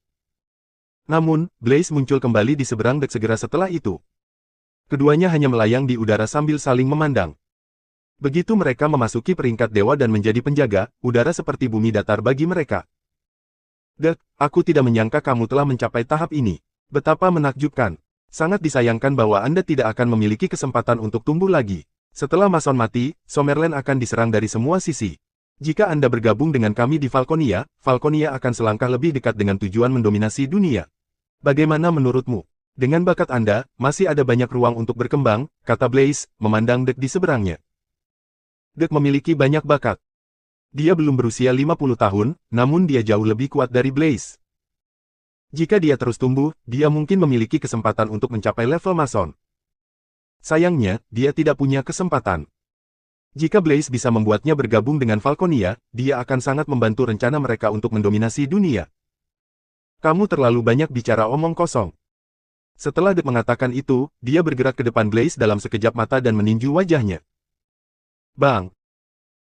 Namun, Blaze muncul kembali di seberang Dick segera setelah itu. Keduanya hanya melayang di udara sambil saling memandang. Begitu mereka memasuki peringkat dewa dan menjadi penjaga, udara seperti bumi datar bagi mereka. Dick, aku tidak menyangka kamu telah mencapai tahap ini. Betapa menakjubkan. Sangat disayangkan bahwa Anda tidak akan memiliki kesempatan untuk tumbuh lagi. Setelah Mason mati, Summerland akan diserang dari semua sisi. Jika Anda bergabung dengan kami di Falconia, Falconia akan selangkah lebih dekat dengan tujuan mendominasi dunia. Bagaimana menurutmu? Dengan bakat Anda, masih ada banyak ruang untuk berkembang, kata Blaze, memandang Dick di seberangnya. Dick memiliki banyak bakat. Dia belum berusia 50 tahun, namun dia jauh lebih kuat dari Blaze. Jika dia terus tumbuh, dia mungkin memiliki kesempatan untuk mencapai level Mason. Sayangnya, dia tidak punya kesempatan. Jika Blaze bisa membuatnya bergabung dengan Falconia, dia akan sangat membantu rencana mereka untuk mendominasi dunia. Kamu terlalu banyak bicara omong kosong. Setelah Dick mengatakan itu, dia bergerak ke depan Blaze dalam sekejap mata dan meninju wajahnya. Bang!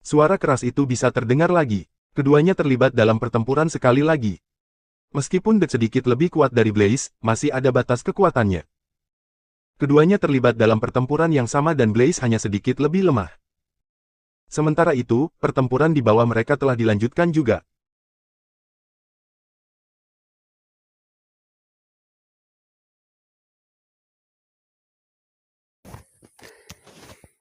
Suara keras itu bisa terdengar lagi. Keduanya terlibat dalam pertempuran sekali lagi. Meskipun Dick sedikit lebih kuat dari Blaze, masih ada batas kekuatannya. Keduanya terlibat dalam pertempuran yang sama dan Blaze hanya sedikit lebih lemah. Sementara itu, pertempuran di bawah mereka telah dilanjutkan juga.